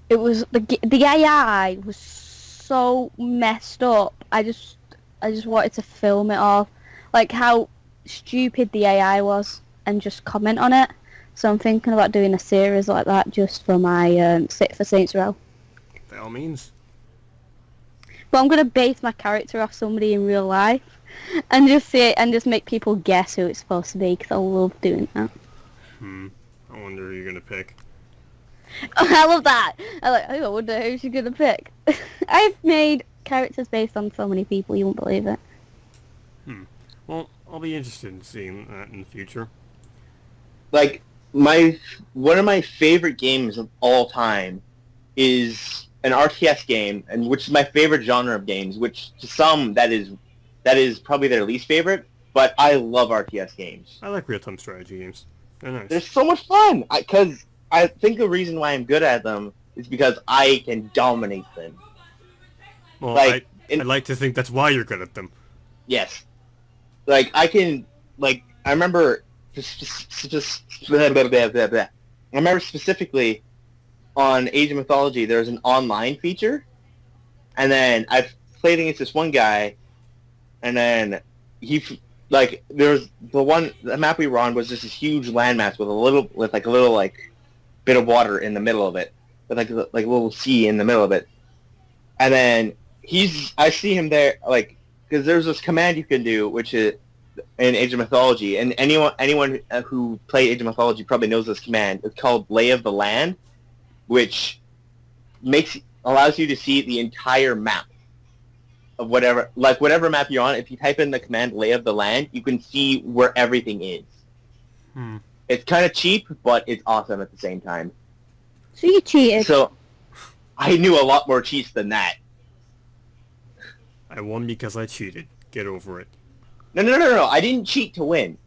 it was the AI was so messed up. I just wanted to film it all, like how stupid the AI was, and just comment on it. So I'm thinking about doing a series like that just for my for Saints Row.
By all means.
But I'm gonna base my character off somebody in real life, and just make people guess who it's supposed to be, because I love doing that.
I wonder who you're gonna pick.
I love that. I wonder who she's gonna pick. I've made characters based on so many people, you won't believe it.
Well, I'll be interested in seeing that in the future.
Like one of my favorite games of all time is an RTS game, and which is my favorite genre of games. Which to some that is probably their least favorite, but I love RTS games.
I like real-time strategy games. They're nice.
They're so much fun. Because I think the reason why I'm good at them is because I can dominate them.
Well, I'd like to think that's why you're good at them.
Yes. Like I can, like I remember. I remember specifically on Age of Mythology, there's an online feature, and then I've played against this one guy, and then the map we were on was just this huge landmass with a little bit of water in the middle of it, with like a little sea in the middle of it, and then I see him there, like, because there's this command you can do, which is in Age of Mythology, and anyone who played Age of Mythology probably knows this command. It's called Lay of the Land, which allows you to see the entire map of whatever map you're on. If you type in the command Lay of the Land, you can see where everything is. It's kind of cheap, but it's awesome at the same time.
So you cheated.
So I knew a lot more cheats than that.
I won because I cheated. Get over it.
No. I didn't cheat to win.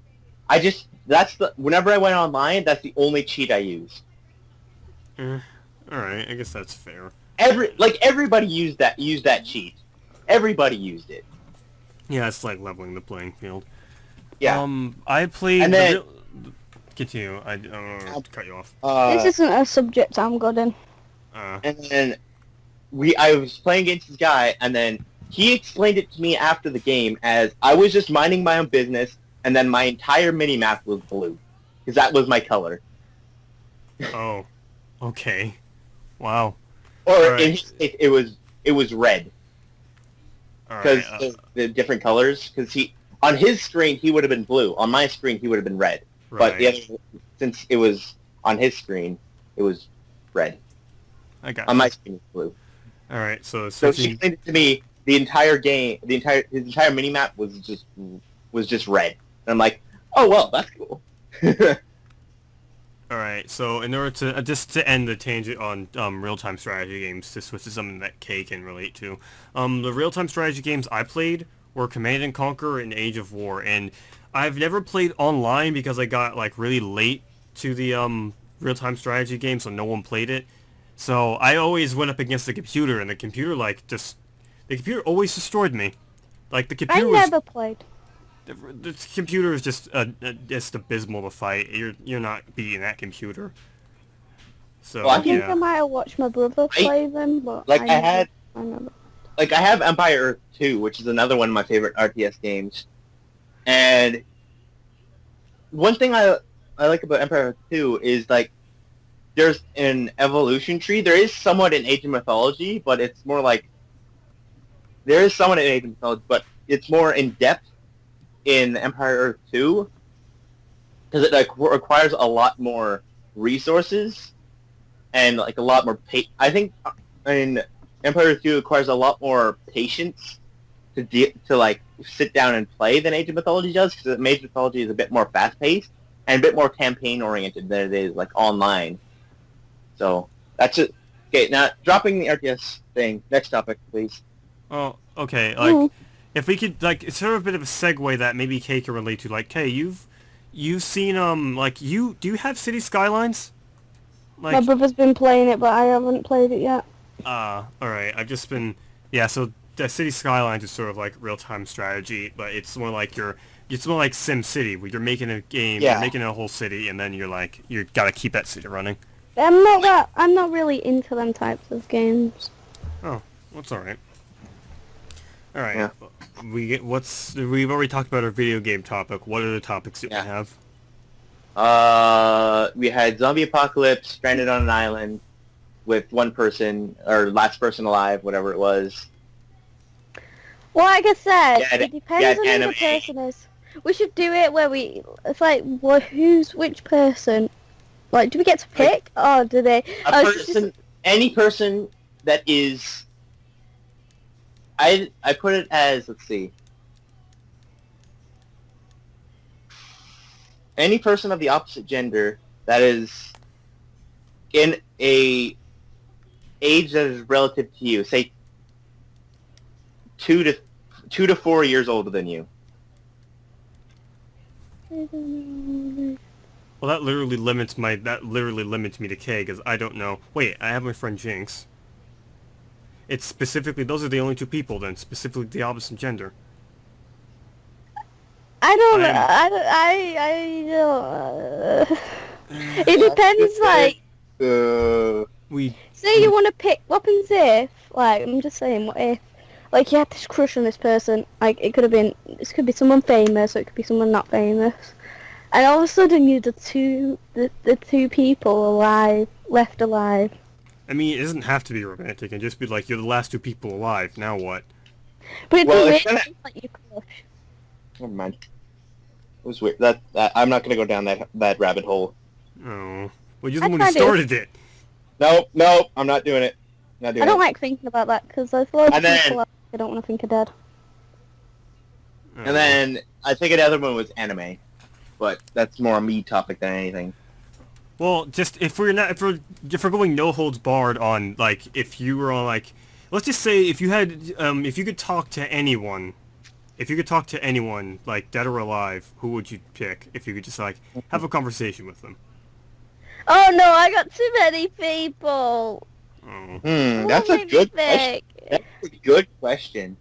Whenever I went online, that's the only cheat I used.
Alright, I guess that's fair.
Everybody used that cheat. Everybody used it.
Yeah, it's like leveling the playing field.
Yeah.
I played...
And then...
Continue. I don't want to cut you off.
This isn't a subject I'm good in.
And then I was playing against this guy, and then he explained it to me after the game as I was just minding my own business, and then my entire mini-map was blue. Because that was my color.
Oh. Okay. Wow.
Or
right.
in his case, it was red. Because the different colors. Because on his screen, he would have been blue. On my screen, he would have been red. Right. But since it was on his screen, it was red.
I got
on my screen, it was blue.
Alright, so
she explained it to me. The entire game, his entire minimap was just was just red. And I'm like, oh well, that's cool.
Alright, so in order to, just to end the tangent on real-time strategy games, to switch to something that Kay can relate to, the real-time strategy games I played were Command & Conquer and Age of War, and I've never played online because I got, like, really late to the real-time strategy game, so no one played it. So I always went up against the computer, and the computer, like, the computer always destroyed me. Like, the
I
computer was...
never played.
The computer is just abysmal to fight. You're not beating that computer. So
Well,
I think
yeah.
I might have watched my brother play them, but
Like,
I never.
Like, I have Empire Earth 2, which is another one of my favorite RTS games. And one thing I like about Empire Earth 2 is, like, there's an evolution tree. There is somewhat in Age of Mythology, but it's more like... There is somewhat in Age of Mythology, but it's more in-depth in Empire Earth 2, because it, like, requires a lot more resources, and, like, a lot more... I think in Empire Earth 2 requires a lot more patience to like, sit down and play than Age of Mythology does, because Age of Mythology is a bit more fast-paced, and a bit more campaign-oriented than it is, like, online. So, that's it. Okay, now, dropping the RTS thing, next topic, please.
Oh, okay. Like, if we could, like, it's sort of a bit of a segue that maybe Kay can relate to. Like, Kay, you've seen like, do you have City Skylines? Like,
My brother's been playing it, but I haven't played it yet.
alright. I've just been, yeah. So the City Skylines is sort of like real-time strategy, but it's more like it's more like Sim City, where you're making a game,
Yeah.
you're making a whole city, and then you're like, you gotta keep that city running.
I'm not really into them types of games.
Oh, that's alright. Alright.
Yeah.
We've already talked about our video game topic. What other topics do we
Yeah.
have?
We had Zombie Apocalypse, stranded on an island with one person, or last person alive, whatever it was.
Well, like I said,
Yeah,
it depends on who
anime.
the person is. We should do it where it's like, who's which person? Like, do we get to pick? Or do they...
Any person that is... I put it as, let's see. Any person of the opposite gender that is in a age that is relative to you, say 2 to 4 years older than you.
Well, that literally limits me to K, because I don't know. Wait, I have my friend Jinx. It's specifically, those are the only two people then, specifically the opposite gender.
I don't know. It depends, like... Say you want to pick... What happens if... Like, I'm just saying, what if... Like, you had this crush on this person. Like, it could have been... This could be someone famous, or it could be someone not famous. And all of a sudden, you're the two people left alive.
I mean, it doesn't have to be romantic, and just be like, you're the last two people alive, now what?
But it's
Well,
weird,
it's gonna-
like your crush.
Never mind. It was weird. I'm not gonna go down that rabbit hole.
Oh. Well, you're the
I
one who
kinda-
started it!
No, I'm not doing it. Not doing
I don't
it.
like thinking about that, because there's a lot of
And then-
people out there I don't want to think are dead.
And then I think another one was anime, but that's more a me topic than anything.
Well, just if we're going no holds barred on, like, if you were on, like, let's just say if you could talk to anyone, like dead or alive, who would you pick? If you could just, like, have a conversation with them.
Oh no, I got too many people.
Oh.
That's a
What
good
made me
question.
think?
That's a good question.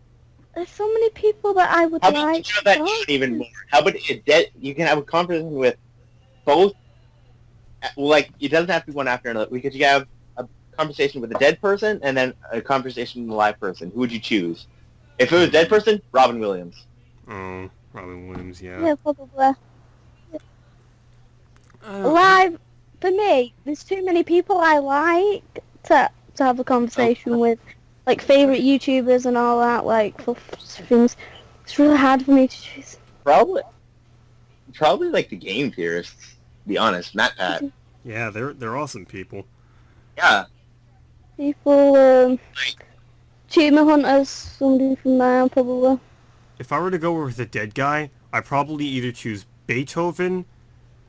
There's so many people that I would
How about
like.
you know that
to talk
even
to.
more? How about you can have a conversation with both? Well, like, it doesn't have to be one after another. You can have a conversation with a dead person and then a conversation with a live person. Who would you choose? If it was a dead person, Robin Williams.
Oh, Robin Williams, yeah.
Yeah, probably. Live, for me, there's too many people I like to have a conversation with. Like, favourite YouTubers and all that, like, for things. It's really hard for me to choose.
Probably like the game theorists. To be honest, Matt Pat.
Yeah, they're awesome people.
Yeah.
People, Achievement Hunters, somebody from there, probably.
If I were to go with a dead guy, I probably either choose Beethoven,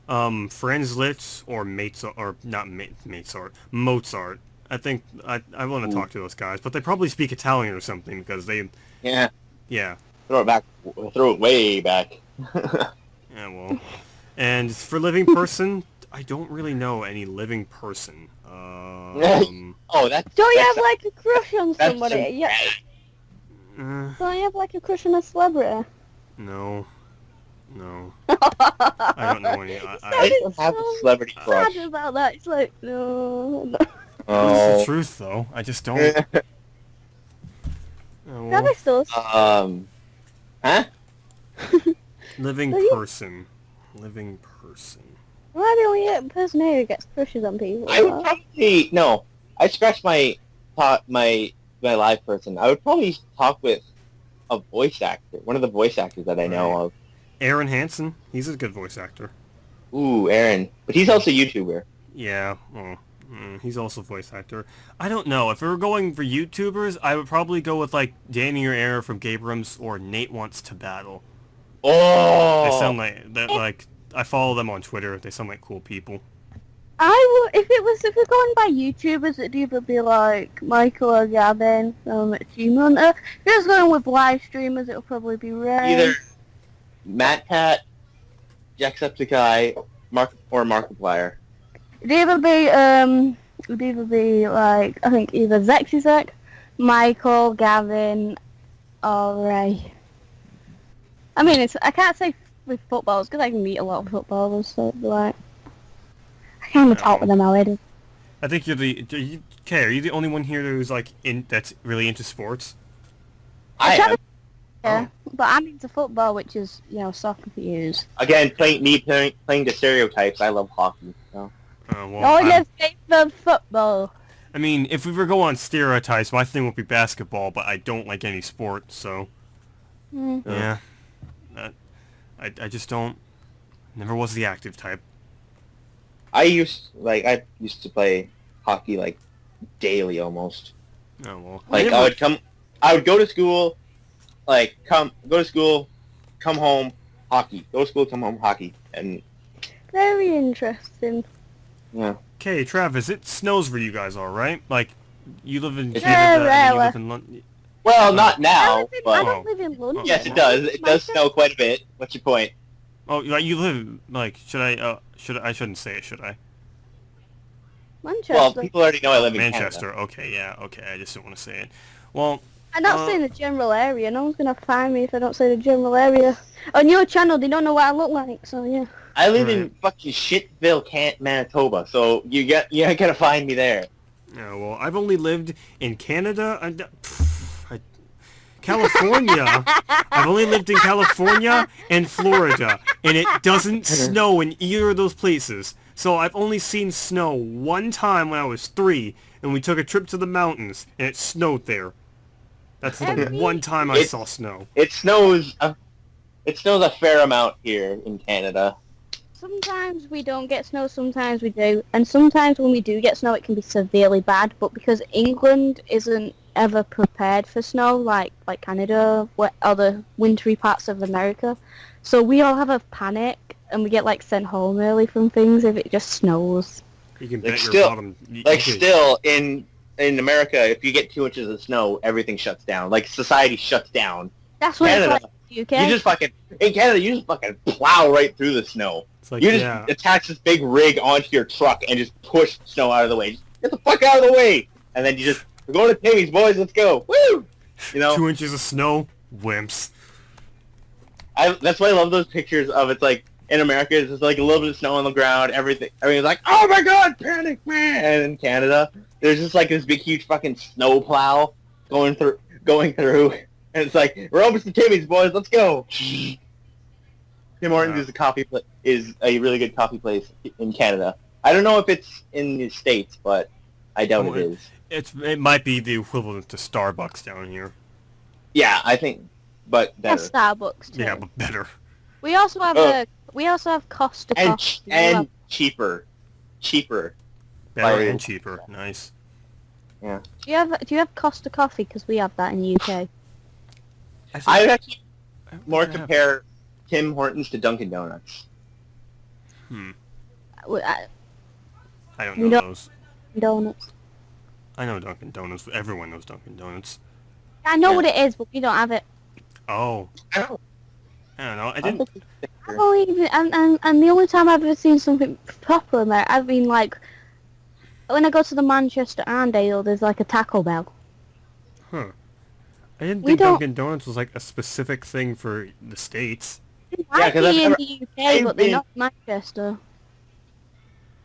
Franz Liszt, or Mozart, or not Mozart, Mozart. I think I want to talk to those guys, but they probably speak Italian or something because they,
Yeah.
yeah,
Throw it way back.
yeah, well. And for living person, I don't really know any living person.
Oh, that's.
Don't you
that's
have like a crush on
that's
somebody? Yeah.
Uh,
Don't you have like a crush on a celebrity?
no, no, I don't know any.
I don't have a celebrity crush.
Sad about that. It's like no.
It's the
Oh.
truth, though. I just don't. Oh, well.
Travis does.
Huh?
Living
So you-
person. Living person.
Am I the only person here who gets crushes on people?
I would probably no. I scratched my live person. I would probably talk with a voice actor, one of the voice actors that I know of.
Aaron Hansen. He's a good voice actor.
Ooh, Aaron, but he's also a YouTuber.
Yeah. Well, he's also a voice actor. I don't know. If we were going for YouTubers, I would probably go with like Danny or Aaron from Gabrams or Nate Wants to Battle.
Oh,
They sound like that. Like I follow them on Twitter. They sound like cool people.
I would, if we're going by YouTubers, it'd either be like Micheal or Gavin from Team Hunter. If you're just going with live streamers, it'll probably be Ray.
either Matt Cat, Jacksepticeye, Markiplier.
It'd either be like, I think either Zexizek, Micheal, Gavin, or Ray. I mean, I can't say with footballers because I can meet a lot of footballers, so it'd be like, I kind of talk with them already.
I think you're the. Okay, are you the only one here who's like that's really into sports?
I am.
Yeah, but I'm into football, which is, soccer for yous.
Again, playing the stereotypes. I love hockey. So.
Well,
Oh,
I'm-
yes, favorite football.
I mean, if we were going on stereotypes, my thing would be basketball, but I don't like any sport, so
Mm.
yeah. I just don't. Never was the active type.
I used to play hockey like daily almost.
Oh well.
Like I would go to school, come to school, come home, hockey. Go to school, come home, hockey, and
Very interesting.
yeah.
Okay, Travis, it snows where you guys are, right? Like, you live in
Yeah,
Canada and you
well.
live in London.
Well, not
I
now,
I
but
don't live in London.
yes, it does. It does snow quite a bit. What's your point?
Oh, like you live like I shouldn't say it, should I?
Manchester.
Well, people already know I live in
Manchester. Okay, yeah, okay. I just didn't want to say it. Well,
I'm not saying the general area. No one's gonna find me if I don't say the general area. On your channel, they don't know what I look like, so yeah.
I live in
Right.
fucking Shitville, Manitoba, so you gotta find me there.
yeah, well, I've only lived in Canada and California. I've only lived in California and Florida, and it doesn't snow in either of those places. So I've only seen snow one time when I was 3, and we took a trip to the mountains, and it snowed there. That's the one time I saw snow.
It snows a fair amount here in Canada.
Sometimes we don't get snow, sometimes we do. And sometimes when we do get snow, it can be severely bad. But because England isn't ever prepared for snow, like Canada or other wintry parts of America, so we all have a panic, and we get, sent home early from things if it just snows.
You can
Like,
bet your
still-
bottom.
Still in America, if you get 2 inches of snow, everything shuts down. Like society shuts down.
That's what
Canada,
it's like in the UK.
You just fucking in Canada, you just fucking plow right through the snow.
It's like,
You just
yeah.
attach this big rig onto your truck and just push snow out of the way. Just get the fuck out of the way, and then we're going to Timmy's, boys. Let's go. Woo!
2 inches of snow, wimps.
That's why I love those pictures of it's like in America, it's just like a little bit of snow on the ground. Everything's like, oh my god, panic, man! And in Canada, there's just like this big, huge fucking snow plow going through, and it's like we're almost to Timmy's, boys. Let's go. Tim Hortons is a really good coffee place in Canada. I don't know if it's in the States, but I doubt it is.
It might be the equivalent to Starbucks down here.
Yeah, I think, but better.
That's Starbucks too.
Yeah, but better.
We also have Costa Coffee.
And cheaper.
Better
Like-
and cheaper. Nice.
Do you have Costa Coffee? Because we have that in the UK.
I would actually
I
more
have-
compare Tim Hortons to Dunkin' Donuts.
I
don't
We
know
don't-
those.
Donuts.
I know Dunkin' Donuts. Everyone knows Dunkin' Donuts.
I know
Yeah.
what it is, but we don't have it.
Oh,
I don't.
I don't know. I
I
didn't.
don't think it's
I
thicker.
believe it, and the only time I've ever seen something proper in there, I've been like, when I go to the Manchester Arndale, there's like a Taco Bell.
Huh. I didn't
We
think
don't-
Dunkin' Donuts was like a specific thing for the States.
They might
'cause I've
be in
never-
the UK,
I've
but they're
been-
not Manchester.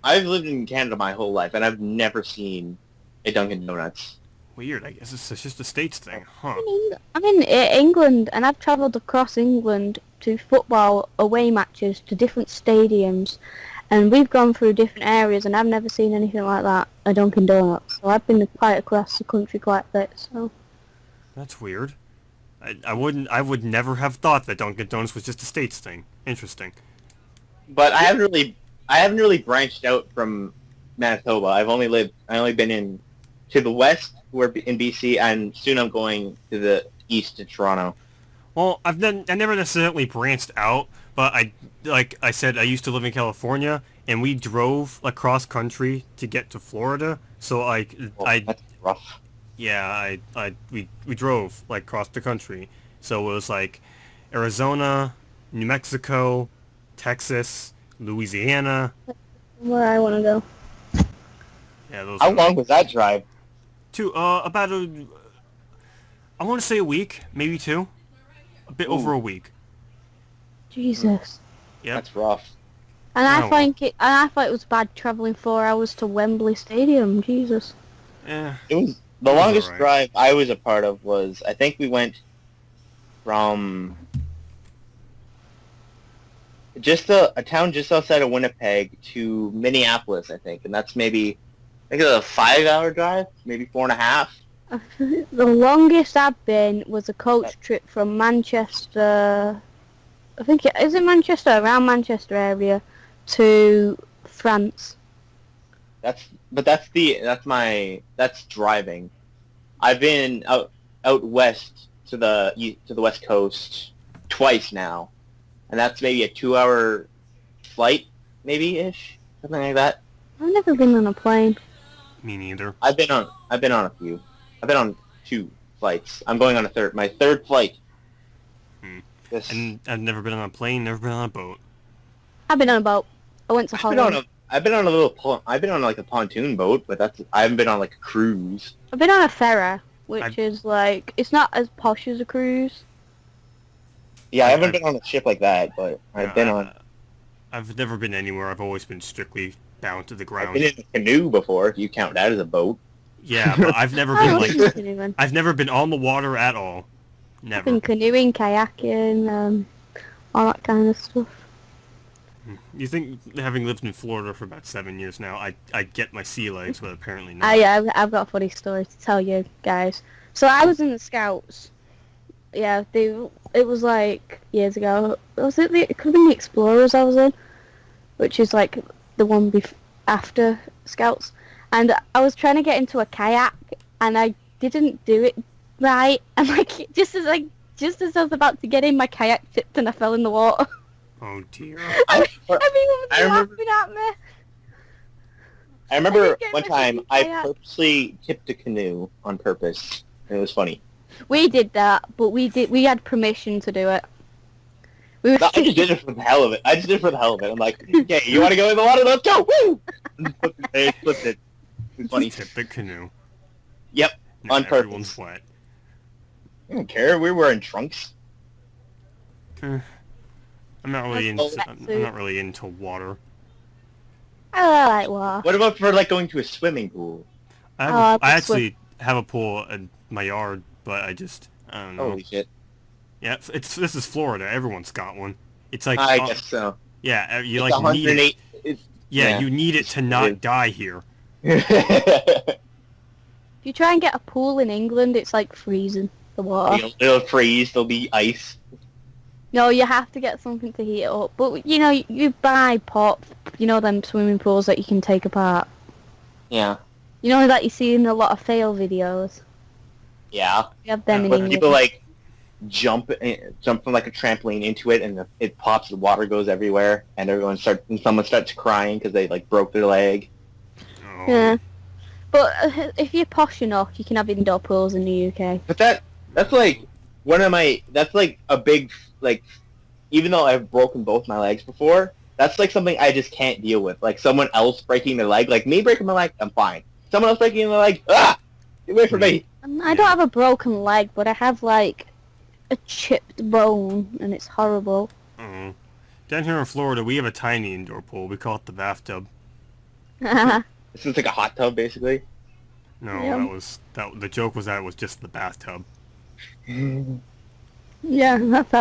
I've lived in Canada my whole life, and I've never seen a Dunkin' Donuts.
Weird. I guess it's just a States thing, huh?
I'm in England, and I've travelled across England to football away matches to different stadiums, and we've gone through different areas, and I've never seen anything like that, a Dunkin' Donuts. So I've been quite across the country quite a bit, so...
That's weird. I would never have thought that Dunkin' Donuts was just a States thing. Interesting.
But I haven't really branched out from Manitoba. I only been to the west, we're in BC, and soon I'm going to the east to Toronto.
Well, I never necessarily branched out, but like I said, I used to live in California, and we drove across country to get to Florida. So like
That's rough.
yeah, we drove like across the country. So it was like Arizona, New Mexico, Texas, Louisiana.
Where I want to go.
Yeah, those.
How
are
long was that drive?
about I want to say a week, maybe two. A bit
Ooh.
over a week.
Jesus.
Yep.
That's rough.
And
Oh,
I thought it was bad travelling 4 hours to Wembley Stadium. Jesus.
Eh.
It was the
It was
longest
alright.
drive I was a part of was, I think we went from just a town just outside of Winnipeg to Minneapolis, I think, and that's maybe I think it was a 5-hour drive, maybe 4.5.
The longest I've been was a coach trip from Manchester. I think is it Manchester, around Manchester area, to France.
That's driving. I've been out west to the west coast twice now, and that's maybe a 2-hour flight, maybe ish, something like that.
I've never been on a plane.
Me neither.
I've been on a few. I've been on 2 flights. I'm going on my third flight. This,
And I've never been on a plane, never been on a boat.
I've been on a boat. I went to Holland.
I've been on like a pontoon boat, but I haven't been on like a cruise.
I've been on a ferry, which
I've-
is like, it's not as posh as a cruise.
Yeah, I haven't
I've-
been on a ship like that, but I've been on.
I've never been anywhere. I've always been strictly bound to the
I've
ground.
been in a canoe before, if you count that as a boat.
Yeah, but I've never
I
been
love
like
canoeing.
I've never been on the water at all.
I've
Never.
been canoeing, kayaking, all that kind of stuff.
You think, having lived in Florida for about 7 years now, I get my sea legs, but apparently not.
I've got a funny story to tell you guys. So I was in the Scouts. Yeah, it was like years ago. It could have been the Explorers I was in, which is like the one after Scouts. And I was trying to get into a kayak, and I didn't do it right. And like just as I was about to get in, my kayak tipped and I fell in the water.
Oh dear.
I
Everyone was
I remember-
laughing at me.
I remember
didn't get
one
my
time
fucking
I
kayak.
purposely tipped a canoe on purpose. It was funny.
We did that, but we had permission to do it. We were
No, I just did it for the hell of it. I'm like, okay, you want to go in the water? Let's go! Woo! And I flipped it. It was funny.
Tip the canoe.
Yep,
Now
on
everyone's
purpose.
wet.
I don't care. We were wearing trunks.
I'm not really
That's
into.
all
I'm not really into water.
I like water.
What about for like going to a swimming pool?
I,
Oh, I
I
could swim.
actually have a pool in my yard, but I don't know.
Holy shit!
Yeah, this is Florida. Everyone's got one. It's like
I guess so.
yeah, you
It's
like need it.
108. It's,
Yeah, you need it to not
weird.
die here.
If you try and get a pool in England, it's like freezing the water.
It'll freeze. There'll be ice.
No, you have to get something to heat it up. But you know, you buy pots. You know them swimming pools that you can take apart.
Yeah.
You know that you see in a lot of fail videos.
Yeah.
You have them in
But
England.
people like jump from like a trampoline into it, and it pops. The water goes everywhere, and someone starts crying because they like broke their leg.
Oh.
Yeah. But if you're posh enough, you can have indoor pools in the UK.
But that's like that's like a big like. Even though I've broken both my legs before, that's like something I just can't deal with. Like someone else breaking their leg, like me breaking my leg, I'm fine. Someone else breaking their leg, get away from me.
I don't have a broken leg, but I have like a chipped bone, and it's horrible.
Oh. Down here in Florida, we have a tiny indoor pool. We call it the bathtub.
This is like a hot tub, basically.
No,
Yeah.
the joke was that it was just the bathtub.
Yeah, that's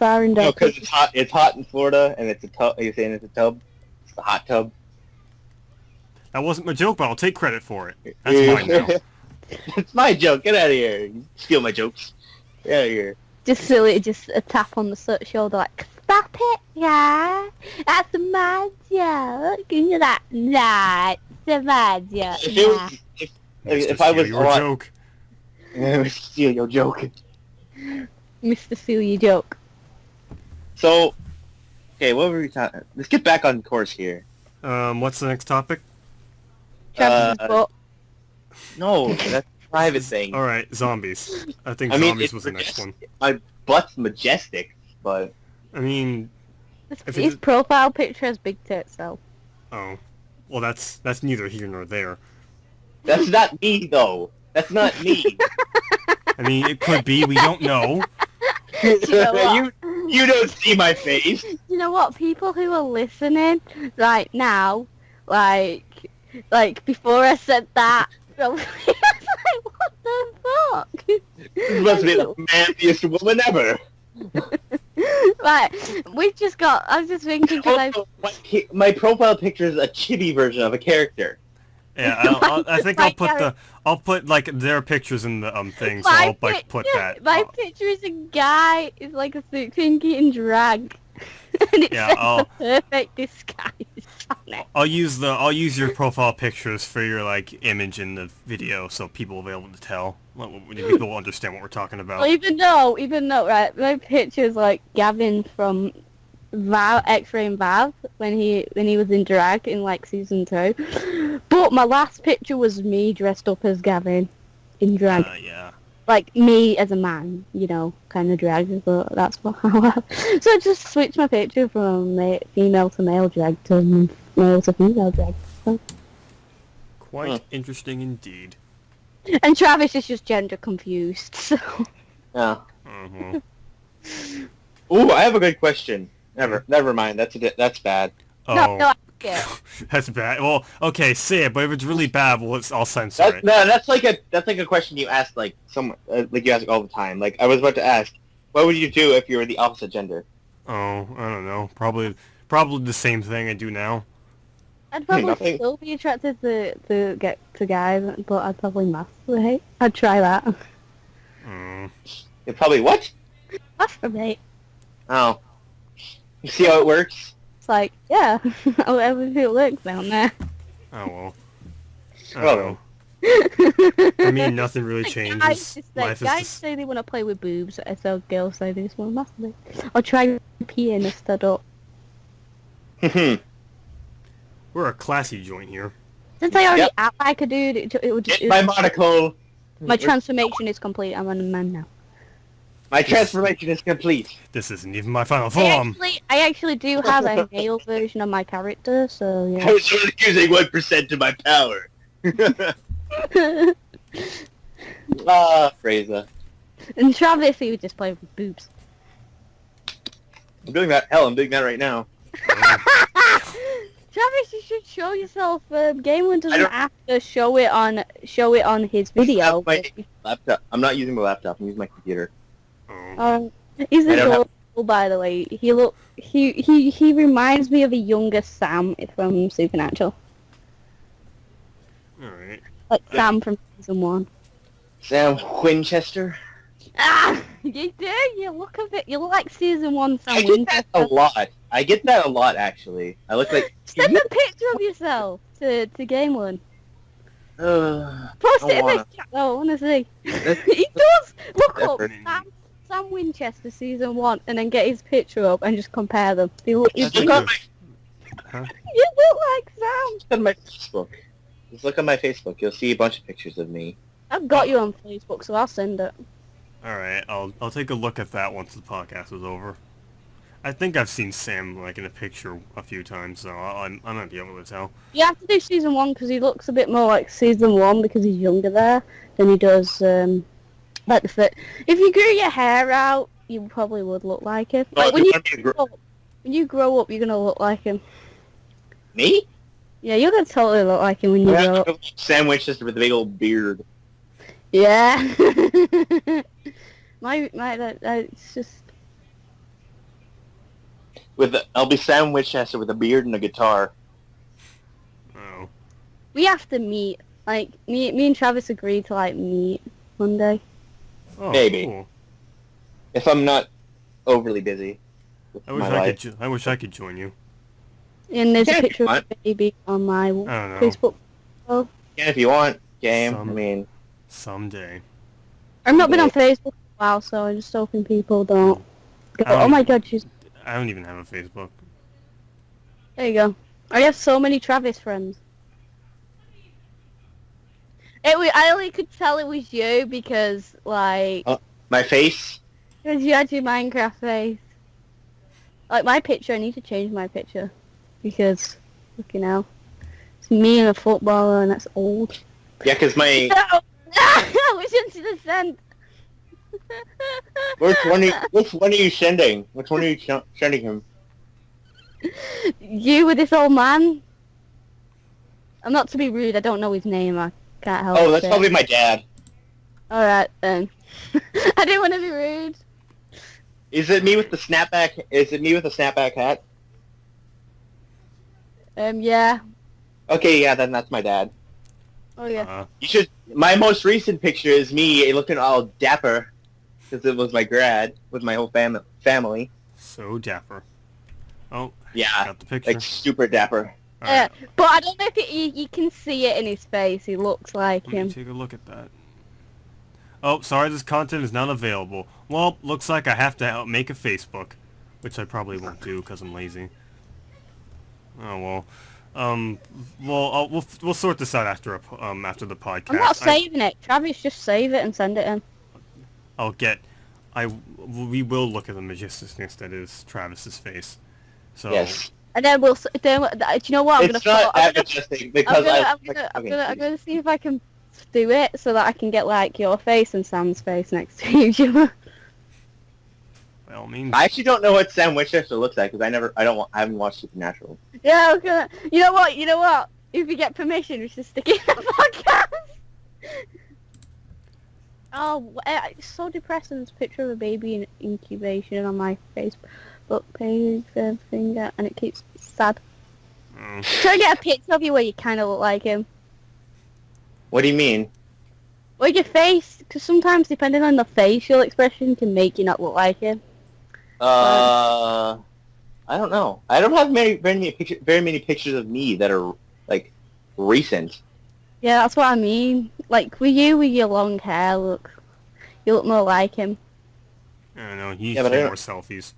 our indoor.
No, because it's hot. It's hot in Florida, and it's a tub. You're saying it's a tub? It's the hot tub.
That wasn't my joke, but I'll take credit for it. That's mine now.
It's my joke. Get out of here. You steal my jokes. Get out of here.
Just silly, just a tap on the shoulder, like, stop it, yeah, that's my joke. That's my joke.
If I was
your joke.
steal your joke.
Mr. Steal your joke.
So, okay, what were we talking? Let's get back on course here.
What's the next topic?
Travis's book.
No, that's a private thing.
All right, zombies. I think
I mean,
zombies
it's
was the next one.
My butt's majestic, but
I mean, if
His
it-
profile picture has big tits, so.
oh, well, that's neither here nor there.
that's not me though. That's not me.
I mean, it could be. We don't know.
You know what?
you don't see my face.
You know what? People who are listening right now, like before I said that, probably was like, what the fuck?
This must be the manliest woman ever.
Right, we just got. I was just thinking because
Also, my profile picture is a chibi version of a character.
Yeah, I think I'll put like their pictures in the thing, so I'll like put that.
My picture is a guy. It's like a pinky in drag, and it's
Yeah,
the perfect disguise on it.
I'll use your profile pictures for your like image in the video, so people will be able to tell. People will understand what we're talking about.
Well, even though, right, my picture is like Gavin from X-Ray and Vav when he was in drag in like season 2, but my last picture was me dressed up as Gavin in drag,
Yeah.
like me as a man, you know, kind of drag. But that's how so I just switched my picture from female to male drag to male to female drag. So.
Quite interesting indeed.
And Travis is just gender confused. So.
Yeah.
Uh-huh.
Ooh, I have a good question. Never mind. That's bad.
Oh,
No, yeah.
that's bad. Well, okay, say it, but if it's really bad, well, I'll censor it.
That's like a question you ask like someone like you ask all the time. Like I was about to ask, what would you do if you were the opposite gender?
Oh, I don't know. Probably the same thing I do now.
I'd probably
Nothing.
still be attracted to get to guys, but I'd probably masturbate. I'd try that.
You're probably what?
Masturbate.
Oh. You see how it works?
It's like, yeah, however it looks down there.
Oh well. I
Well,
don't know. For me, nothing really changes. Life
Guys
is
say they want to play with boobs, so girls say they just want to masturbate. Or try peeing instead of.
we're a classy joint here.
Since I already
Yep.
act like a dude, it would just.
Get my monocle.
My transformation is complete. I'm a man now.
My transformation is complete.
This isn't even my final form.
I actually do have a male version of my character, so
I
yeah.
was only using 1% of my power. Fraser.
And Travis, he would just play with boobs.
I'm doing that. Hell, I'm doing that right now.
Travis, you should show yourself. Gameland doesn't
don't-
have to show it on his video.
My laptop. I'm not using my laptop. I'm using my computer.
Oh.
He's
I don't have-
adorable, by the way. He reminds me of a younger Sam from Supernatural,
Alright.
like Sam from season 1.
Sam Winchester.
Ah, you do. You look a bit. You look like season 1 Sam
I get that
Winchester.
a lot. I get that a lot, actually. I look like...
Send a picture of yourself to Gameland.
I
Post it in
wanna.
this chat though, I wanna see.
That's-
He does! Look up
effort.
Sam Winchester season 1 and then get his picture up and just compare them. You look
Just look on my,
Huh?
like Sam.
look on my Facebook. Just look on my Facebook. You'll see a bunch of pictures of me.
I've got you on Facebook, so I'll send it.
Alright, I'll take a look at that once the podcast is over. I think I've seen Sam, like, in a picture a few times, so I might be able to tell.
You have to do season 1 because he looks a bit more like season 1 because he's younger there than he does, like the fit. If you grew your hair out, you probably would look like him.
Oh,
Like, when
you
you
want me to
grow up, you're going to look like him.
Me?
Yeah, you're going to totally look like him when you grow up.
Sam Winchester with a big old beard.
Yeah. It's just...
I'll be Sam Winchester with a beard and a guitar.
Oh.
We have to meet. Like, me and Travis agreed to, like, meet one day.
Oh,
Maybe.
cool.
If I'm not overly busy with
I wish
my
I
life.
could. I wish I could join you.
And there's
Yeah,
a
if you
picture of
want.
a baby on my
I don't know.
Facebook. Oh,
Yeah, if you want, game.
Some-
I mean,
Someday.
I've not been on Facebook for a while, so I'm just hoping people don't go,
I don't
oh my
even-
god, she's...
I don't even have a Facebook.
There you go. I have so many Travis friends. I only could tell it was you because, like,
my face.
because you had your Minecraft face. Like, my picture, I need to change my picture. Because, look, you know, it's me and a footballer, and that's old.
Yeah, because my...
No! I was into the send.
Which one are you sending? Which one are you sending him?
You with this old man? I'm not to be rude, I don't know his name, I can't help
Oh, that's
it.
probably my dad.
Alright, then. I didn't want to be rude.
Is it me with the snapback? Is it me with the snapback hat?
Yeah.
Okay, yeah, then that's my dad.
Oh, yeah.
You should... My most recent picture is me looking all dapper. Because it was my grad with my whole family.
So dapper. Oh,
Yeah,
got the picture.
like super dapper.
Alright,
But I don't know if you can see it in his face, he looks like
let me
him.
take a look at that. Oh, sorry, this content is not available. Well, looks like I have to make a Facebook, which I probably won't do because I'm lazy. Oh well. We'll sort this out after the podcast.
I'm not saving it. Travis, just save it and send it in.
We will look at the majesticness that is Travis's face. So
Yes.
And then do you know what?
It's not that majestic because
I'm gonna see if I can do it so that I can get like your face and Sam's face next to each other.
by all means.
I actually don't know what Sam Winchester looks like because I haven't watched Supernatural.
Yeah, I'm gonna. You know what? If you get permission, we should stick it in the podcast. Oh, it's so depressing. There's a picture of a baby in incubation on my Facebook page, finger, and it keeps sad.
Oh.
Try to get a picture of you where you kind of look like him.
What do you mean?
Or your face, because sometimes depending on the facial expression can make you not look like him.
I don't know. I don't have very many pictures of me that are like recent.
Yeah, that's what I mean. Like with you with your long hair, you look more like him.
I don't know. You
Yeah,
need
but I
more
don't-
selfies.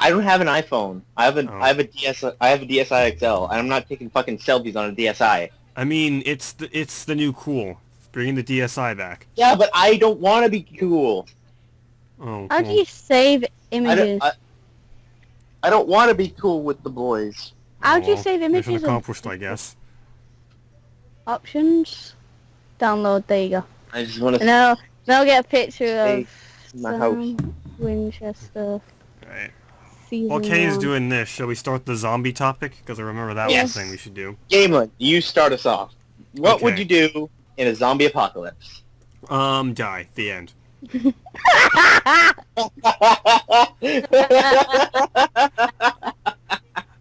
I don't have an iPhone. I have
Oh.
I have a DSi XL, and I'm not taking fucking selfies on a DSi.
I mean, it's the new cool. Bringing the DSi back.
Yeah, but I don't want to be cool.
Oh.
How do
well,
you save images?
I don't want to be cool with the boys.
How do you
well,
save
mission
images?
accomplished, I guess.
Options. Download. There you go.
I just want to
And now I'll get a picture
stay
of
in my house.
Sam Winchester.
Right.
Season
While Kay is
1.
doing this, shall we start the zombie topic? Because I remember that was
Yes.
the thing we should do.
Gamelin, you start us off. What would
Okay.
you do in a zombie apocalypse?
Die. The end.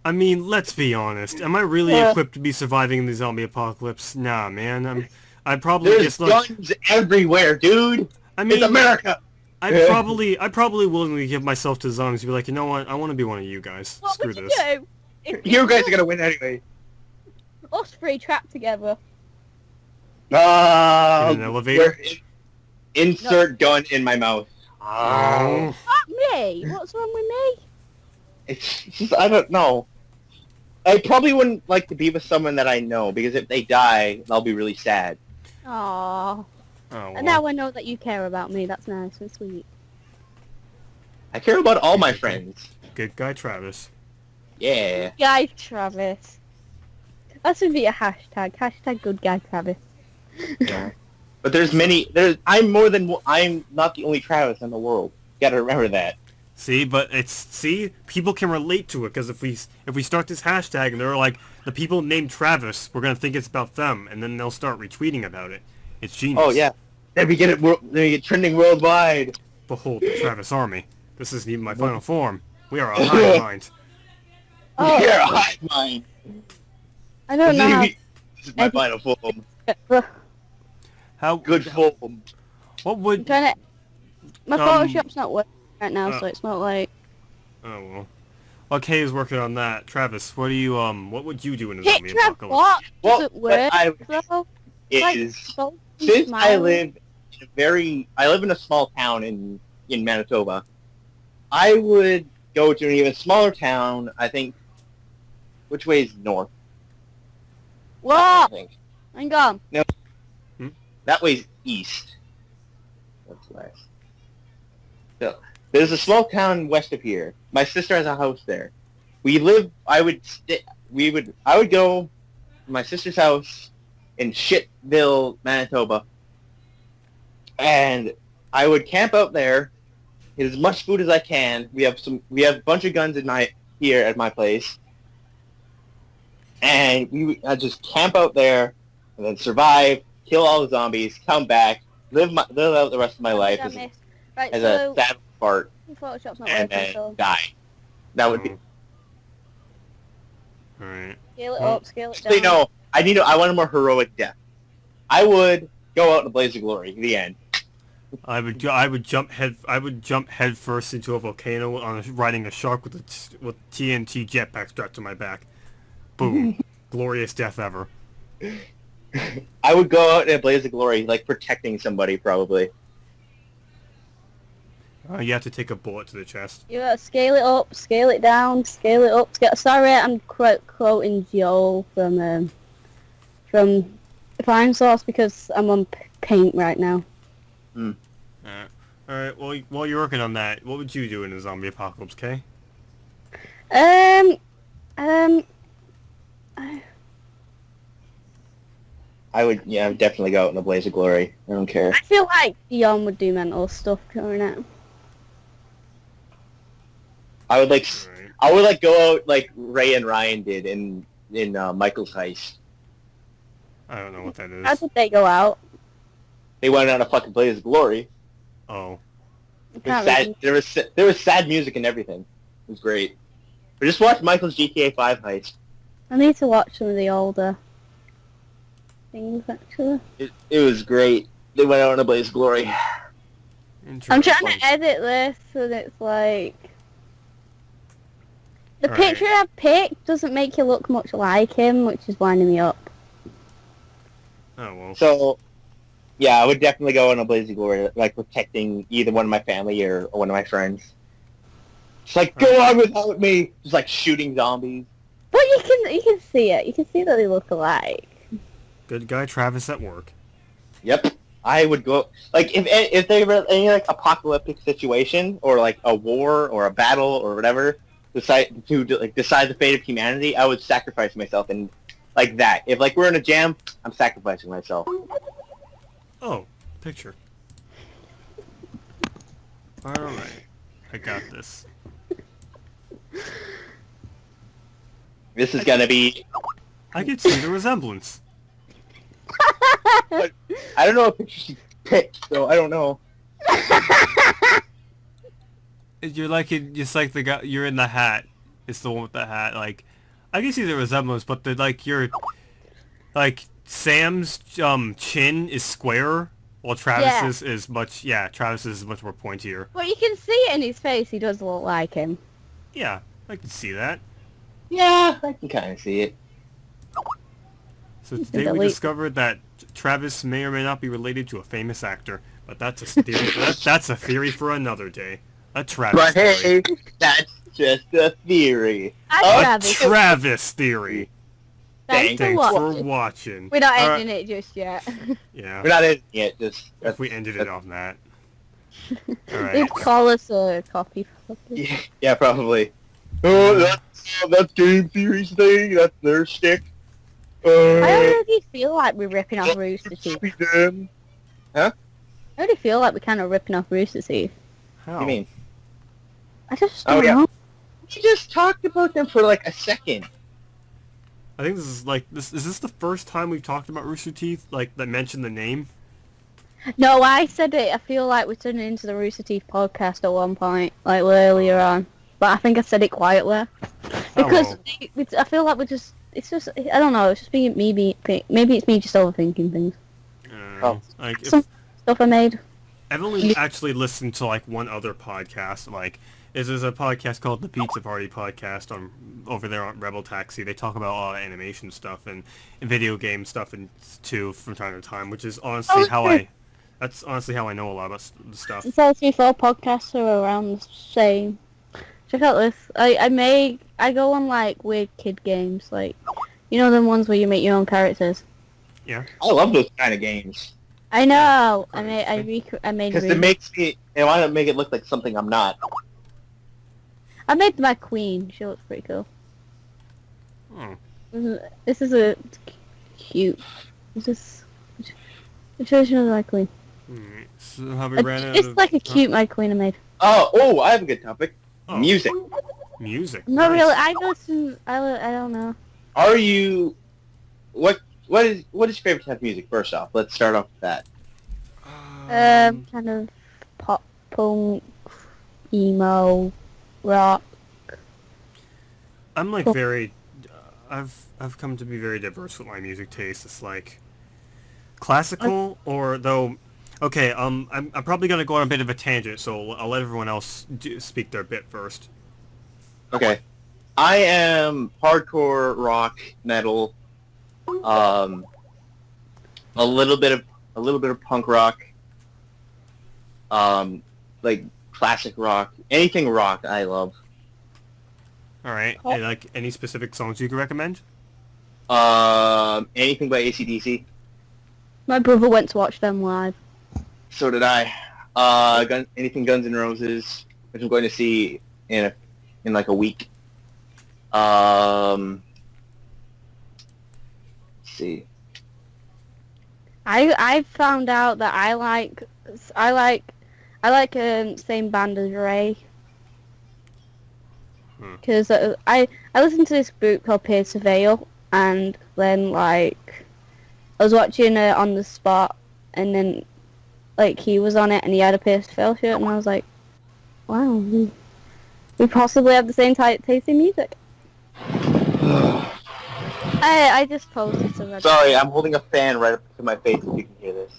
I mean, let's be honest. Am I really equipped to be surviving the zombie apocalypse? Nah, man. I'd probably
There's
just look.
guns everywhere, dude.
I mean,
It's America.
I'd probably willingly give myself to zombies and be like, you know what? I want to be one of you guys.
What
Screw
would you
this.
do? If
You guys are gonna win anyway.
us three trapped together.
In an elevator?
Insert gun in my mouth.
Oh.
Not me. What's wrong with me?
It's just, I don't know. I probably wouldn't like to be with someone that I know, because if they die, I'll be really sad.
Aww.
Oh, well.
And now I know that you care about me. That's nice and sweet.
I care about all my friends.
Good guy Travis.
Yeah.
Guy Travis. That should be a hashtag. Hashtag good guy Travis.
Yeah. But I'm not the only Travis in the world. You gotta remember that.
See, but people can relate to it, because if we start this hashtag and they're like, the people named Travis, we're gonna think it's about them, and then they'll start retweeting about it. It's genius.
Oh yeah. Then we get trending worldwide.
Behold the Travis Army. This isn't even my final form. We are a hive mind.
Oh.
You're a hive mind.
I don't know how...
This is my final form.
How
Good form.
What
I'm
would?
trying to... My Photoshop's not working right now,
Oh.
so it's not like...
Oh well. While Kay is working on that, Travis, what would you do in a
Hit
zombie
Trav
apocalypse?
what?
Well,
Does it
what
work, though? Like,
Is
so
since I
smiling.
live in a small town in Manitoba, I would go to an even smaller town. I think. Which way is north? I
What?
think
Hang on.
that way's east. That's west. So there's a small town west of here. My sister has a house there. I would go to my sister's house in Shitville, Manitoba, and I would camp out there, get as much food as I can. We have a bunch of guns here at my place, and I'd just camp out there, and then survive, kill all the zombies, come back, live out the rest of my life as
Right,
a
so...
sad part,
Photoshop's not
and
working,
then
so...
die. That would be.
Alright.
Scale it
Well,
up, scale it
Actually,
down.
no. I want a more heroic death. I would go out in a blaze of glory. The end.
I would jump head first into a volcano riding a shark with TNT jetpack strapped to my back. Boom. Glorious death ever.
I would go out in a blaze of glory, like protecting somebody, probably.
You have to take a bullet to the chest.
You gotta scale it up, scale it down, scale it up. Sorry, I'm quoting Joel from Fine Sauce because I'm on paint right now.
Alright, well, while you're working on that, what would you do in a zombie apocalypse, Kay?
I would definitely go out in a blaze of glory. I don't care.
I feel like Dion would do mental stuff during it.
I would
Alright.
go out like Ray and Ryan did in Michael's heist.
I don't know what that
How
is.
did they go out?
They went out a fucking blaze of glory.
Oh.
I
It was
can't
sad, there was sad music and everything. It was great. But just watch Michael's GTA 5 heist.
I need to watch some of the older things, actually.
It was great. They went out in a blaze of glory.
I'm trying
Interesting.
to edit this so that it's like... The
Alright.
picture I picked doesn't make you look much like him, which is winding me up.
Oh, well.
So, yeah, I would definitely go in a blaze of glory, like protecting either one of my family or one of my friends. Just like, go on without me! Just like shooting zombies.
But you can see it. You can see that they look alike.
Good guy Travis at work.
Yep. I would go, like, if they were any, like, apocalyptic situation, or, like, a war, or a battle, or whatever, decide the fate of humanity, I would sacrifice myself, and, like, that. If, like, we're in a jam, I'm sacrificing myself.
Oh, picture. Alright. I got this.
This is gonna be,
I could see the resemblance.
I don't know what picture she picked, so I don't know.
You're like just like the guy. You're in the hat. It's the one with the hat. Like, I can see the resemblance, but Sam's chin is square, while Travis's is much. Yeah, Travis's is much more pointier.
But you can see it in his face. He does look like him.
Yeah, I can see that.
Yeah, I can kind of see it.
So today we discovered that Travis may or may not be related to a famous actor. But that's a theory. That's a theory for another day. A Travis
But
theory.
hey, that's just a theory.
I
A
Travis.
Travis theory.
Thanks
Thanks
for
for
watching.
watching.
We're not
Alright,
ending it just yet.
Yeah.
We're not in yet. Just
If we ended it on that. Alright.
They'd call us a copy.
yeah, probably. Oh, that's game theory's thing. That's their stick.
I already feel like we're ripping off Rooster Teeth.
Huh?
I already feel like we're kind of ripping off Rooster Teeth.
How?
What do you mean?
I just
Oh,
don't
yeah.
know.
We just talked about them for like a second.
I think this is like this. Is this the first time we've talked about Rooster Teeth? Like that mentioned the name?
No, I said it. I feel like we're turning into the Rooster Teeth podcast at one point, like earlier on. But I think I said it quietly because I feel like we're just. It's just. I don't know. It's just maybe it's me just overthinking things.
I don't know. Like if,
Some stuff I made.
I've only actually listened to like one other podcast. Like, there's a podcast called the Pizza Party Podcast over there on Rebel Taxi. They talk about animation stuff and video game stuff and too from time to time, which is honestly that's honestly how I know a lot about the stuff.
It's all 3-4 podcasts are around the same. Check out this. I go on like weird kid games, like you know them ones where you make your own characters.
Yeah.
I love those kind of games
I know.
Yeah,
I made.
because it makes me. They want to make it look like something I'm not.
I made my queen. She looks pretty cool.
Oh.
This is a cute. Which version of my queen?
Alright. So have we ran out
It's
of
like a cute my queen I made.
Oh, I have a good topic.
Oh.
Music.
Music?
Not
Nice.
really. I listen. I don't know.
Are you? What is your favorite type of music? First off, let's start off with that.
Kind of pop, punk, emo, rock.
I'm like
Cool.
very. I've come to be very diverse with my music taste. It's like classical or though. Okay, I'm probably gonna go on a bit of a tangent, so I'll let everyone else speak their bit first.
Okay, I am hardcore rock, metal, a little bit of punk rock, like classic rock, anything rock I love.
All right,
Cool.
and like any specific songs you can recommend?
Anything by AC/DC.
My brother went to watch them live.
So did I. Anything Guns N' Roses, which I'm going to see in like a week. Let's see.
I found out that I like same band as Ray. Because I listened to this group called Peer Surveil, and then like I was watching it on the spot, and then like he was on it and he had a Peer Surveil shirt, and I was like, wow, we possibly have the same taste in music. I just posted some.
Sorry, I'm holding a fan right up to my face if you can hear this.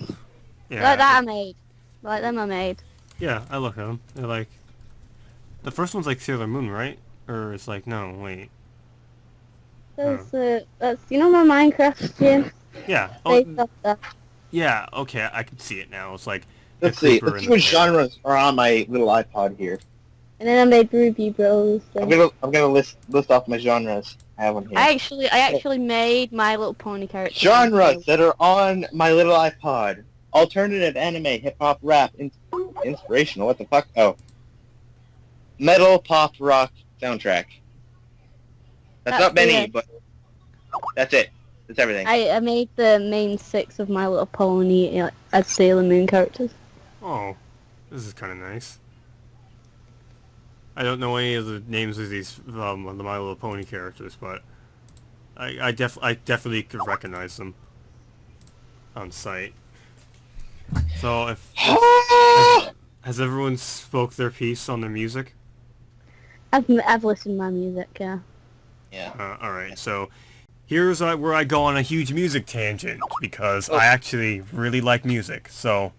Yeah.
Like that I made. Like them I made.
Yeah, I look at them. They're like the first one's like Sailor Moon, right? Or it's like no, wait.
That's you know my Minecraft gym.
Yeah.
Based
Oh,
off that.
yeah. Okay, I can see it now. It's like
Let's
the
see.
creeper
Let's see
and
what
the
genres are on my little iPod here.
And then I made Ruby Bros.
I'm gonna list off my genres. I have one here.
I actually made My Little Pony character.
Genres that are on my little iPod: alternative, anime, hip hop, rap, inspirational. What the fuck? Oh, metal, pop, rock, soundtrack. That's not many,
it.
but that's it. That's everything.
I made the main 6 of My Little Pony as Sailor Moon characters.
Oh, this is kind of nice. I don't know any of the names of these the My Little Pony characters, but I definitely could recognize them on sight. So has everyone spoke their piece on their music?
I've listened to my music, yeah.
Yeah.
All right, so here's where I go on a huge music tangent because I actually really like music. So,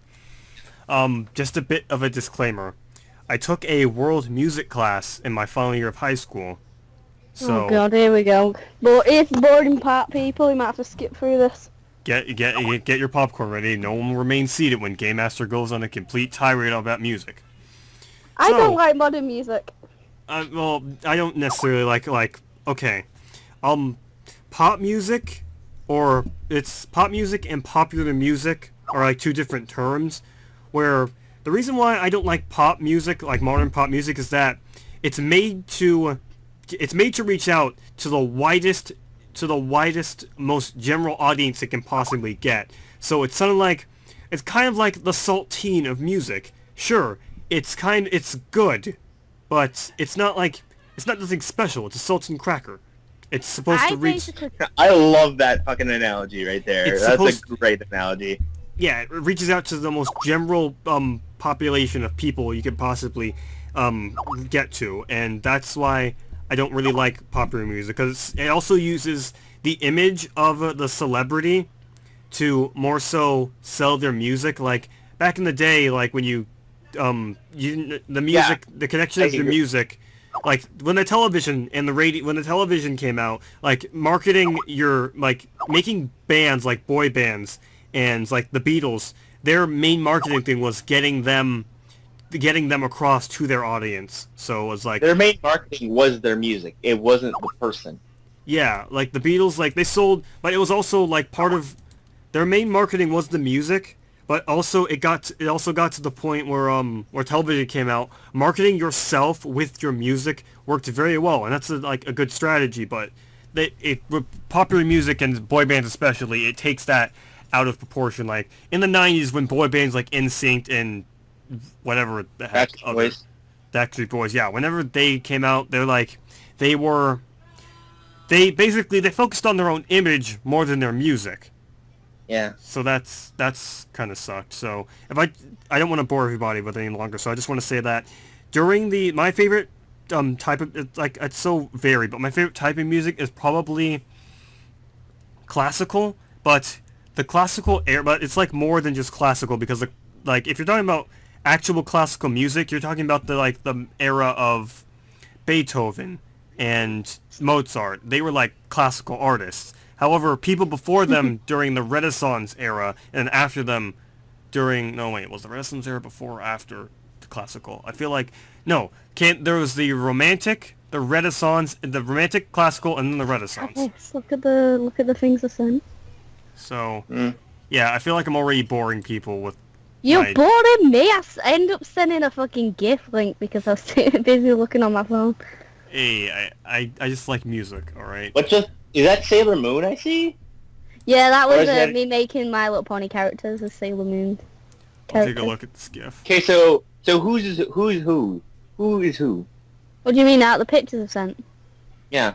just a bit of a disclaimer. I took a world music class in my final year of high school. So,
Oh god, here we go. But it's the boring part, people. We might have to skip through this.
get your popcorn ready. No one will remain seated when Gamemaster goes on a complete tirade about music.
I don't like modern music.
Well, I don't necessarily like. Okay, pop music, or it's pop music and popular music are like two different terms. Where the reason why I don't like pop music, like modern pop music, is that it's made to reach out to the widest, most general audience it can possibly get. So it's kind of like the saltine of music. Sure, it's good, but it's not nothing special. It's a saltine cracker. It's supposed to reach.
I love that fucking analogy right there. That's a great analogy.
Yeah, it reaches out to the most general population of people you could possibly get to, and that's why I don't really like popular music, because it also uses the image of the celebrity to more so sell their music. Like back in the day, like when the music, the connection of the music, like when the television and the radio, when the television came out, like marketing making bands like boy bands and like the Beatles, their main marketing thing was getting them across to their audience. So it was like
their main marketing was their music. It wasn't the person.
Yeah, like the Beatles, like they sold, but it was also like part of their main marketing was the music, but also it also got to the point where television came out. Marketing yourself with your music worked very well, and that's a good strategy. But with popular music and boy bands especially, it takes that out of proportion. Like in the 90s when boy bands like NSYNC and whatever the heck, Backstreet Boys, yeah, whenever they came out, they focused on their own image more than their music.
Yeah.
So that's kind of sucked. So if I don't want to bore everybody with it any longer, so I just want to say that during my favorite type of, it's so varied, but my favorite type of music is probably classical, but the classical but it's like more than just classical, because if you're talking about actual classical music, you're talking about the era of Beethoven and Mozart. They were like classical artists. However, people before them during the Renaissance era and after them was the Renaissance era before or after the classical? I feel like there was the Romantic, the Renaissance, the Romantic, classical, and then the Renaissance.
Okay, look at the things I sent.
So, yeah, I feel like I'm already boring people with.
You're boring me. I end up sending a fucking GIF link because I was too busy looking on my phone.
Hey, I just like music, alright?
Is that Sailor Moon I see?
Yeah, that was me making My Little Pony characters as Sailor Moon
characters. I'll take a look at this GIF.
Okay, so who is who? Who is who?
What do you mean out the pictures I've sent?
Yeah.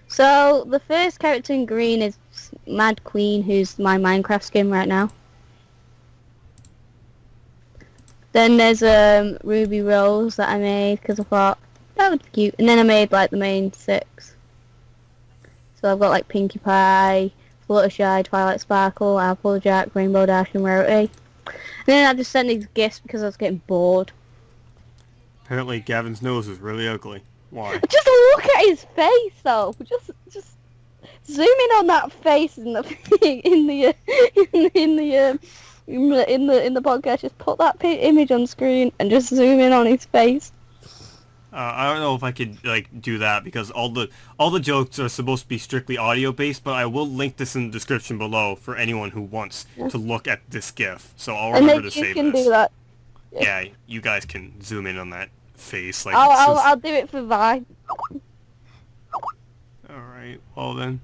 So, the first character in green is Mad Queen, who's my Minecraft skin right now. Then there's Ruby Rose that I made because I thought that would be cute. And then I made the main 6. So I've got Pinkie Pie, Fluttershy, Twilight Sparkle, Applejack, Rainbow Dash, and Rarity. And then I just sent these gifts because I was getting bored.
Apparently Gavin's nose is really ugly. Why?
Just look at his face though. Just zoom in on that face in the podcast. Just put that image on screen and just zoom in on his face.
I don't know if I could do that because all the jokes are supposed to be strictly audio based, but I will link this in the description below for anyone who wants to look at this GIF. So I'll remember to save this.
You can do that.
Yeah, you guys can zoom in on that face.
I'll do it for Vine.
Alright, well then.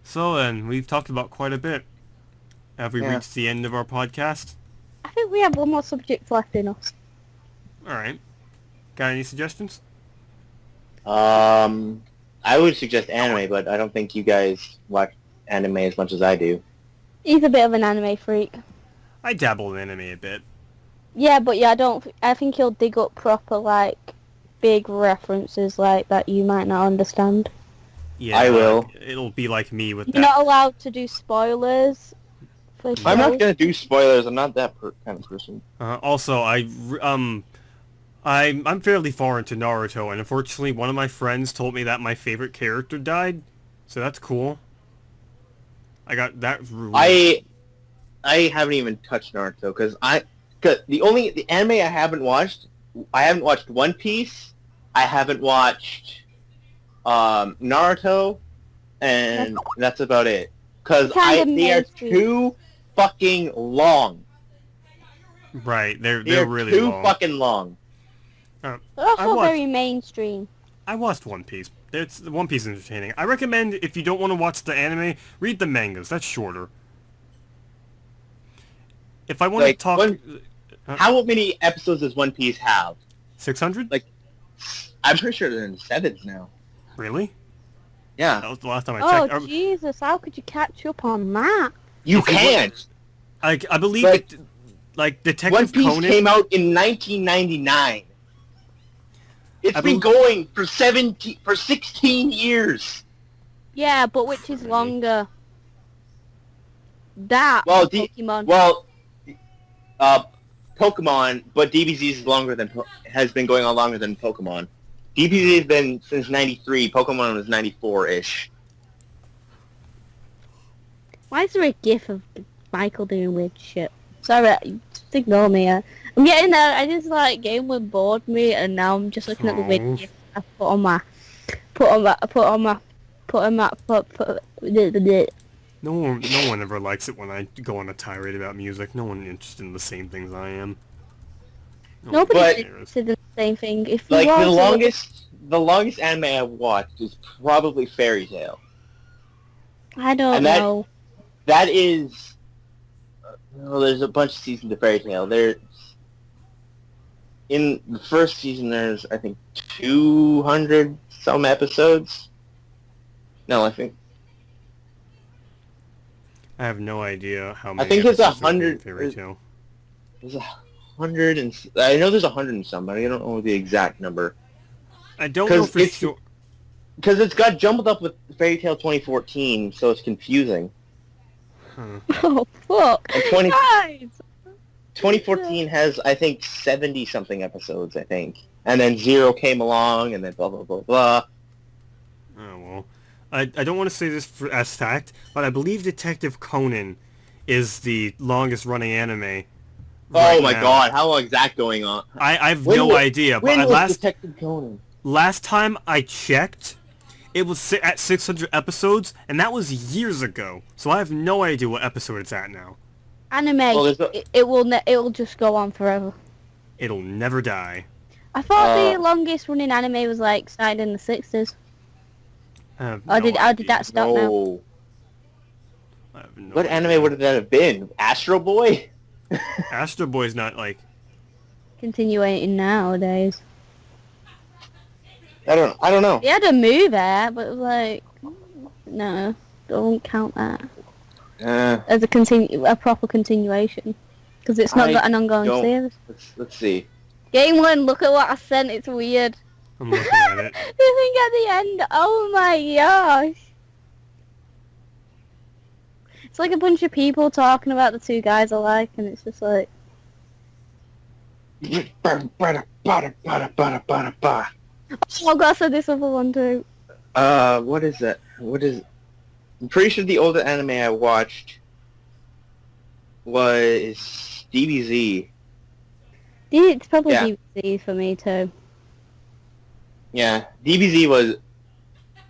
So then, we've talked about quite a bit. Have we reached the end of our podcast?
I think we have one more subject left in us.
Alright. Got any suggestions?
I would suggest anime, but I don't think you guys watch anime as much as I do.
He's a bit of an anime freak.
I dabble in anime a bit.
Yeah, but I think he'll dig up proper, big references that you might not understand.
Yeah,
I will.
It'll be like me with
You're not allowed to do spoilers.
I'm not gonna do spoilers. I'm not that kind of person.
Also, I'm fairly far into Naruto, and unfortunately, one of my friends told me that my favorite character died, so that's cool. I got that released.
I haven't even touched Naruto because the anime I haven't watched One Piece. I haven't watched Naruto, and that's about it. Because they are too fucking long.
Right, they're really
too
long.
fucking long.
They're also very mainstream.
I watched One Piece. One Piece is entertaining. I recommend if you don't want to watch the anime, read the mangas. That's shorter. If I want to talk,
how many episodes does One Piece have?
600?
Like, I'm pretty sure they're in the 7s now.
Really?
Yeah.
That was the last time I checked.
Oh Jesus! How could you catch up on that?
You can't.
I believe Detective
One Piece
Conan
came out in 1999. It's been going for 16 years.
Yeah, but which is longer? That Pokemon.
Pokemon, but DBZ has been going on longer than Pokemon. DBZ has been since 93. Pokemon was 94-ish.
Why is there a gif of Michael doing weird shit? Sorry, just ignore me. I'm getting there. I just Game One bored me, and now I'm just looking at the weird gif I put on my.
No one ever likes it when I go on a tirade about music. No one interested in the same things I am.
Nobody's interested in the same thing. If
the longest anime I've watched is probably Fairy Tail.
I don't know.
That is. There's a bunch of seasons of Fairy Tail. In the first season, there's I think 200 some episodes. No, I think.
I have no idea how many.
I think it's
100. Fairy Tail.
There's 100 and I know there's 100 and some, but I don't know the exact number.
I don't know for sure.
Because it's got jumbled up with Fairy Tail 2014, so it's confusing.
Huh.
Oh fuck!
2014 has I think 70-something episodes, I think, and then Zero came along, and then blah blah blah blah.
Oh well. I don't want to say this as fact, but I believe Detective Conan is the longest running anime.
Oh my god, how long is that going on?
I have no idea.
When was Detective Conan?
Last time I checked, it was at 600 episodes, and that was years ago. So I have no idea what episode it's at now.
Anime, it will just go on forever.
It'll never die.
I thought the longest running anime was started in the 60s. How did that stop now?
I have no idea. Anime would that have been? Astro Boy?
Astro Boy's not
continuing nowadays.
I don't know.
He had a movie, but it was no, don't count that as a proper continuation because it's not got an ongoing series.
Let's see.
Game One, look at what I sent. It's weird.
I'm looking at it.
The thing at the end. Oh my gosh. It's like a bunch of people talking about the two guys alike, and it's just like. Oh god, I said this other one too.
What is that? I'm pretty sure the older anime I watched was DBZ.
It's probably DBZ for me too.
Yeah, DBZ was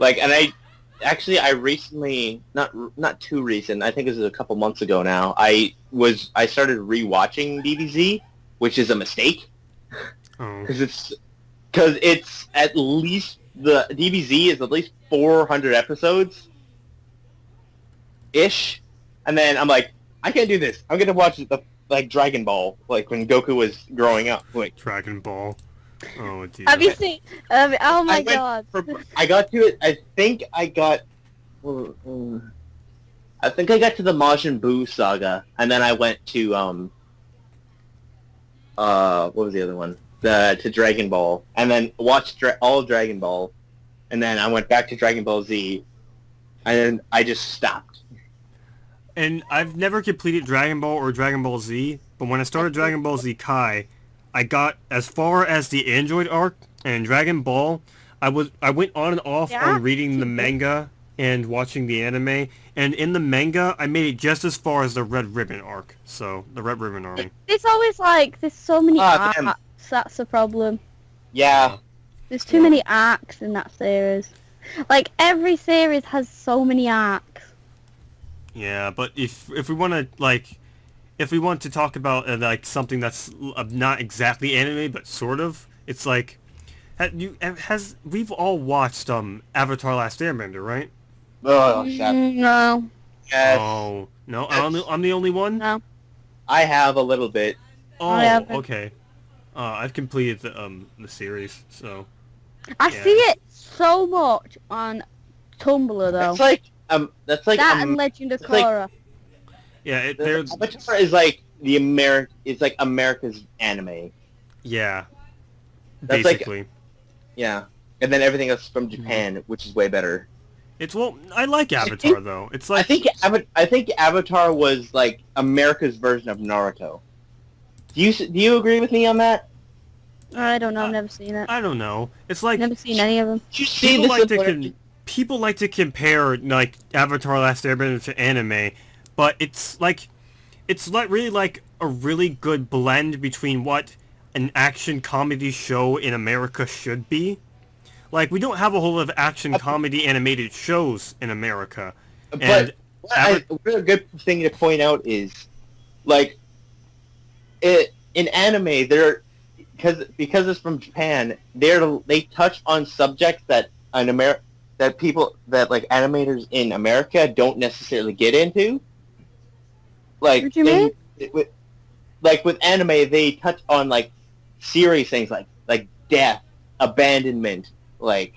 and I recently, not too recent, I think it was a couple months ago now, I started rewatching DBZ, which is a mistake. Because it's at least, the DBZ is at least 400 episodes ish, and then I'm like, I can't do this. I'm gonna watch Dragon Ball, when Goku was growing up.
Dragon Ball. Oh, dear.
Have you seen? Oh my god!
I got to it. I think I got to the Majin Buu saga, and then I went to what was the other one? To Dragon Ball, and then watched all Dragon Ball, and then I went back to Dragon Ball Z, and then I just stopped.
And I've never completed Dragon Ball or Dragon Ball Z, but when I started Dragon Ball Z Kai, I got as far as the Android arc, and in Dragon Ball, I went on and off on reading the manga and watching the anime. And in the manga, I made it just as far as the Red Ribbon arc. So, the Red Ribbon Army.
It's always like, there's so many
Ah, damn.
arcs, that's the problem.
Yeah.
There's too many arcs in that series. Like, every series has so many arcs.
Yeah, but if we want to, like... If we want to talk about, like, something that's not exactly anime, but sort of, it's like... We've all watched, Avatar Last Airbender, right?
Oh, shit.
No.
Yes.
Oh, no?
Yes.
I'm the only one?
No.
I have a little bit.
Oh,
I haven't.
okay. I've completed the series, so...
I
Yeah.
see it so much on Tumblr, though.
That's like
That and Legend of
it's like-
Korra.
Yeah,
Avatar is like it's like America's anime.
yeah,
That's like-
basically.
Yeah. And then everything else from Japan, which is way better.
I like Avatar, though. It's like...
I think Avatar was like America's version of Naruto. Do you agree with me on that?
I don't know, I've never seen it.
I don't know. It's like...
Never seen any of them.
Did you see the
people like to compare, like, Avatar Last Airbender to anime, but it's really like a really good blend between what an action comedy show in America should be. Like, we don't have a whole lot of action comedy animated shows in America.
But a really good thing to point out is, like, in anime, because it's from Japan, they touch on subjects that animators in America don't necessarily get into. Like,
What do you mean?
With anime, they touch on like serious things like death, abandonment, like,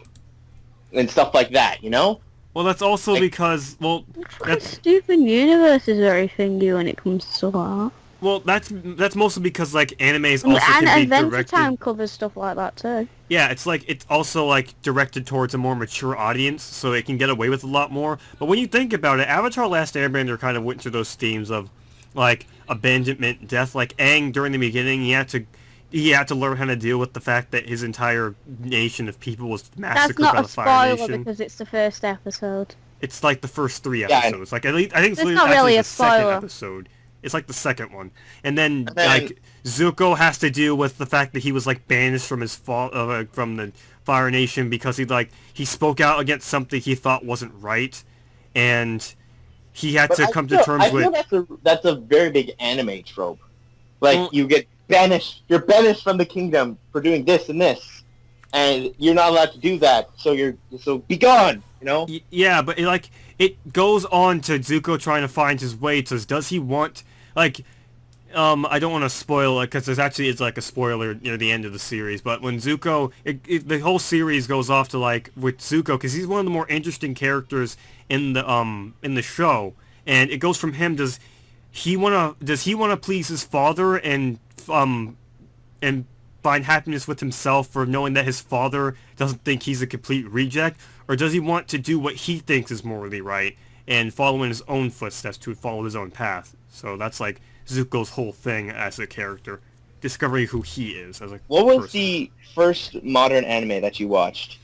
and stuff like that. You know?
Well, that's also
Like-
because, well, that's
Stupid universe is very thingy when it comes to that.
well, that's mostly because, like, animes
And
also can be
Adventure
directed.
Time covers stuff like that too.
Yeah, it's like it's also like directed towards a more mature audience, so it can get away with a lot more. But when you think about it, Avatar: Last Airbender kind of went through those themes of like abandonment, death. Like Aang during the beginning, he had to learn how to deal with the fact that his entire nation of people was
That's
massacred
not
by
a
the Fire
spoiler
Nation.
because it's the first episode.
It's like the first 3
Yeah,
episodes. Like at least I think it's
It's
actually
not really a
the second
spoiler.
episode. It's like the second one, and then
then-
like Zuko has to deal with the fact that he was like banished from his from the Fire Nation because he spoke out against something he thought wasn't right, and he had to come to terms with.
I feel that's a very big anime trope. Like,
Well-
you get banished. You're banished from the kingdom for doing this and this, and you're not allowed to do that. So be gone. You know?
Yeah, but it goes on to Zuko trying to find his way. Does he want like? I don't want to spoil it because it's like a spoiler near the end of the series. But when Zuko, the whole series goes off to like with Zuko because he's one of the more interesting characters in the show, and it goes from him. Does he want to please his father and find happiness with himself for knowing that his father doesn't think he's a complete reject, or does he want to do what he thinks is morally right and follow in his own footsteps to follow his own path? So that's like Zuko's whole thing as a character, discovering who he is as a
What was
person.
the first modern anime that you watched?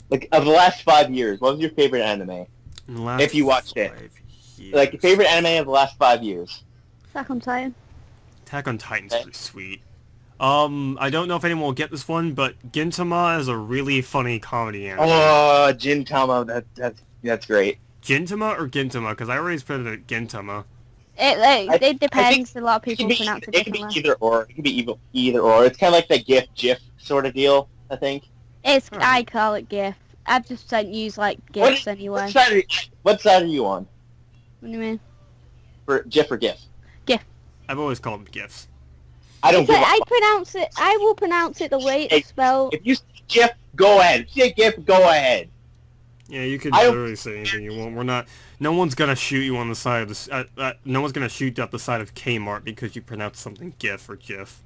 Like, of the last 5 years, what was your favorite anime?
In the last
if you watched it.
5 years.
Like, your favorite anime of the last 5 years?
Attack on Titan.
Attack on Titan's
Okay.
pretty sweet. I don't know if anyone will get this one, but Gintama is a really funny comedy anime.
Oh, Gintama, that's great.
Gintama or Gintama? Because I always put it at Gintama.
It depends.
think
A lot of
It
people
can
pronounce it
be
differently.
either or. It can be either or. It's kind of like the GIF sort of deal, I think.
I call it GIF. I've just sent you like GIFs anyway.
What side are you on?
What do you mean?
For GIF or GIF?
I've always called them GIFs.
I don't give a
I
fuck.
pronounce it. I will pronounce it the way it's spelled.
If you say GIF, go ahead. If you say GIF, go ahead.
Yeah, you can
I don't-
literally say anything you want. We're not. No one's gonna shoot you on the side of the. No one's gonna shoot you up the side of Kmart because you pronounce something GIF or GIF.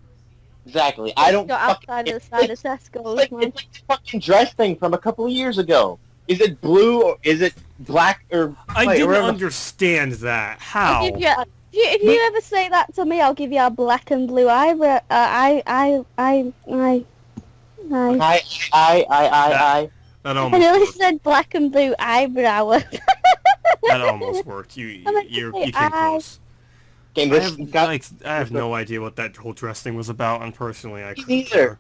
Exactly. I don't
Go
fucking...
outside of the side of Tesco's,
It's
man.
like the fucking dress thing from a couple of years ago. Is it blue or is it black or...
I
wait,
didn't
remember-
understand that. How?
I'll give you, if you ever say that to me, I'll give you a black and blue eyebrow. I.
I.
That
I
almost
nearly
worked.
said black and blue eyebrow.
That almost worked. You
I meant to
you
say
you came
eye.
close.
Okay,
I
this
have
got
like I have no idea what that whole dress thing was about, and personally, I
me
couldn't
neither.
care.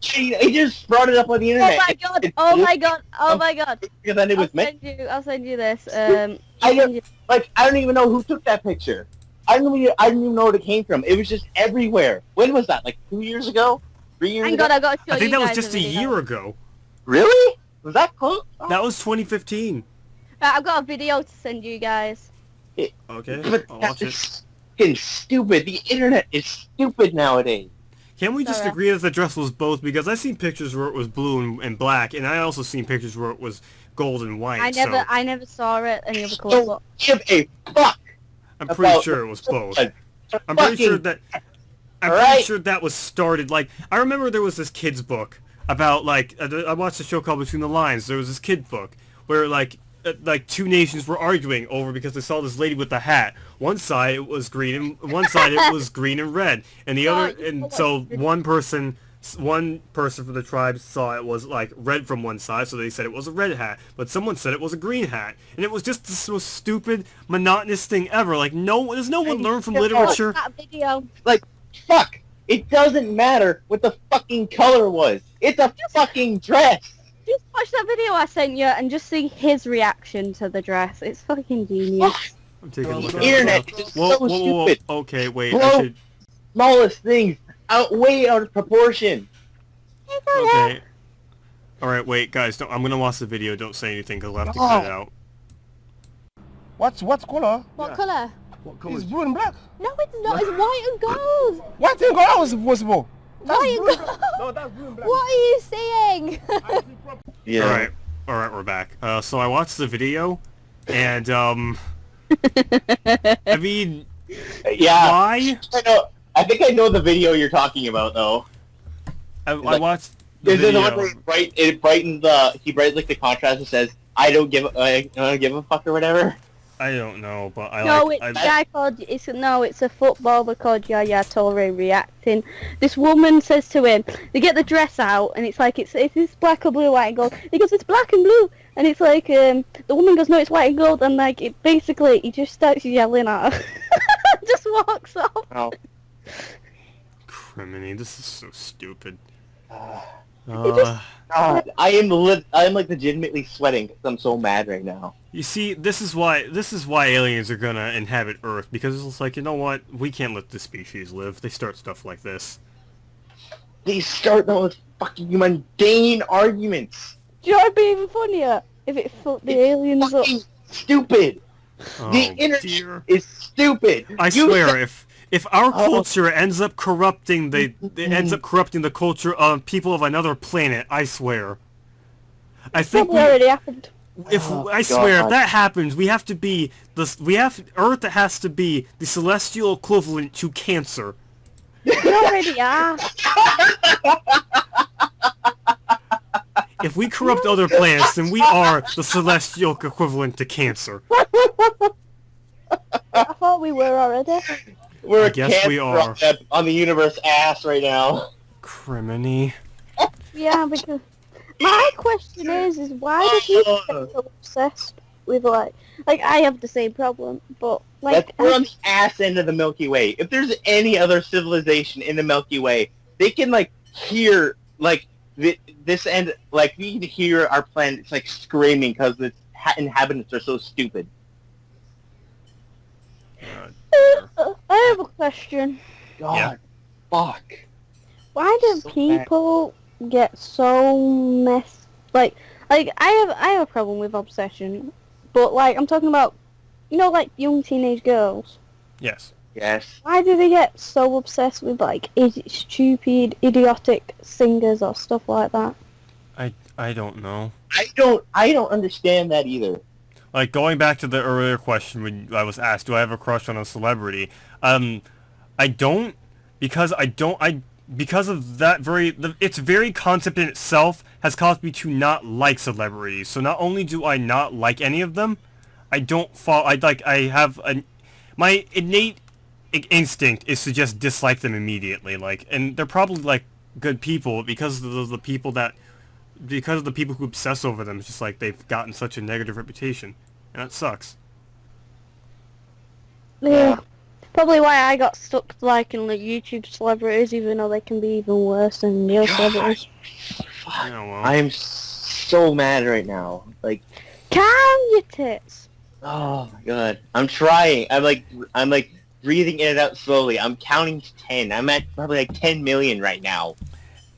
He just brought it up on the
Oh
internet.
my god! Oh my god! Oh my god!
Because then it was meant.
I'll send you this.
I
I'll
don't
send you.
I don't even know who took that picture. I didn't even know where it came from. It was just everywhere. When was that? Like 2 years ago? 3 years
Hang
ago?
on, I gotta show
I think
you
that was
guys
just a
video.
year ago.
Really? Was that close?
That was 2015.
I've got a video to send you guys.
Okay,
But
I'll
that
watch it.
is fucking stupid. The internet is stupid nowadays.
Can we just
Sorry.
agree that the dress was both? Because I've seen pictures where it was blue and black, and I also seen pictures where it was gold and white.
I never saw it any other colour.
Don't
But
give a fuck.
I'm pretty
about-
sure it was both.
I'm
I'm pretty sure
fucking-
that. I'm
Alright.
pretty sure that was started. Like, I remember there was this kid's book about like I watched a show called Between the Lines. There was this kid book where like two nations were arguing over because they saw this lady with a hat. One side it was green and one side it was green and red, and the other and so one person from the tribe saw it was like red from one side, so they said it was a red hat, but someone said it was a green hat, and it was just the most stupid, monotonous thing ever. Like, does no one learn from literature?
that video.
Like, fuck. It doesn't matter what the fucking color was. It's a fucking dress.
Just watch that video I sent you and just see his reaction to the dress. It's fucking genius.
I'm taking a look
The
at it
internet
now.
is just
Whoa,
so
whoa, whoa, whoa.
stupid.
Okay, wait.
Bro.
I should.
Smallest things way out of proportion.
Okay. All right, wait, guys. I'm gonna watch the video. Don't say anything because I'll have to cut it out.
What color?
What colour?
It's blue and black.
No, it's not. It's white and gold.
What thing color was possible?
White and gold.
No, that's blue and black.
What are you saying?
Yeah.
All right, we're back. So I watched the video, and I mean,
Yeah.
why?
I know. I think I know the video you're talking about, though.
I
like-
watched the
Is it the
video.
one where it brightens like the contrast and says, "I don't give a fuck" or whatever.
I don't know, but I
No,
like.
it's a guy called. It's a footballer called Yaya Toure reacting. This woman says to him, they get the dress out, and it's like it's this black or blue, white and gold. He goes, it's black and blue, and it's like the woman goes, no, it's white and gold, and like it basically he just starts yelling at her, just walks off.
Oh.
Criminy, this is so stupid.
God, I am like legitimately sweating because I'm so mad right now.
You see, this is why aliens are gonna inhabit Earth, because it's like, you know what, we can't let this species live. They start stuff like this.
They start those fucking mundane arguments.
Do you know what'd be even funnier? If it fucked the aliens up.
Fucking stupid.
Oh,
The internet
dear.
is stupid.
I
You
swear,
said-
if our culture ends up corrupting the culture of people of another planet, I swear. I think
Probably already happened.
I swear, if that happens, we have to be Earth has to be the celestial equivalent to Cancer.
We already are.
If we corrupt other planets, then we are the celestial equivalent to Cancer.
I thought we were already.
We're
I
a
guess we
cancer
are.
on the universe ass right now.
Criminy.
Yeah, because my question is why do people get so obsessed with like I have the same problem, but like
We're on the ass end of the Milky Way. If there's any other civilization in the Milky Way, they can like hear like this end, like we can hear our planet. It's like screaming because its inhabitants are so stupid.
I have a question.
God,
Yeah.
fuck.
Why do
So bad.
people get so messed? Like I have a problem with obsession, but like I'm talking about, like young teenage girls.
Yes.
Yes.
Why do they get so obsessed with like stupid, idiotic singers or stuff like that?
I don't know.
I don't understand that either.
Like, going back to the earlier question when I was asked, do I have a crush on a celebrity? I don't, because because of that its very concept in itself has caused me to not like celebrities. So not only do I not like any of them, my innate instinct is to just dislike them immediately. Like, and they're probably like good people because of the people that because of the people who obsess over them, it's just like they've gotten such a negative reputation, and that sucks.
Yeah. Probably why I got stuck liking like YouTube celebrities, even though they can be even worse than real celebrities.
Yeah, well.
I am so mad right now. Like,
Calm your tits.
oh my god. I'm trying. I'm like breathing in and out slowly. I'm counting to 10. I'm at probably like 10 million right now.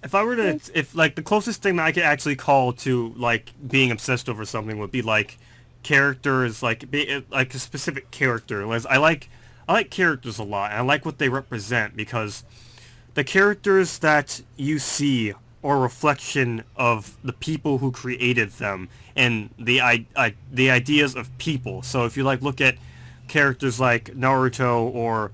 If I were to, if like the closest thing that I could actually call to like being obsessed over something would be like characters, like like a specific character. I like characters a lot, and I like what they represent because the characters that you see are a reflection of the people who created them and the ideas of people. So if you like look at characters like Naruto or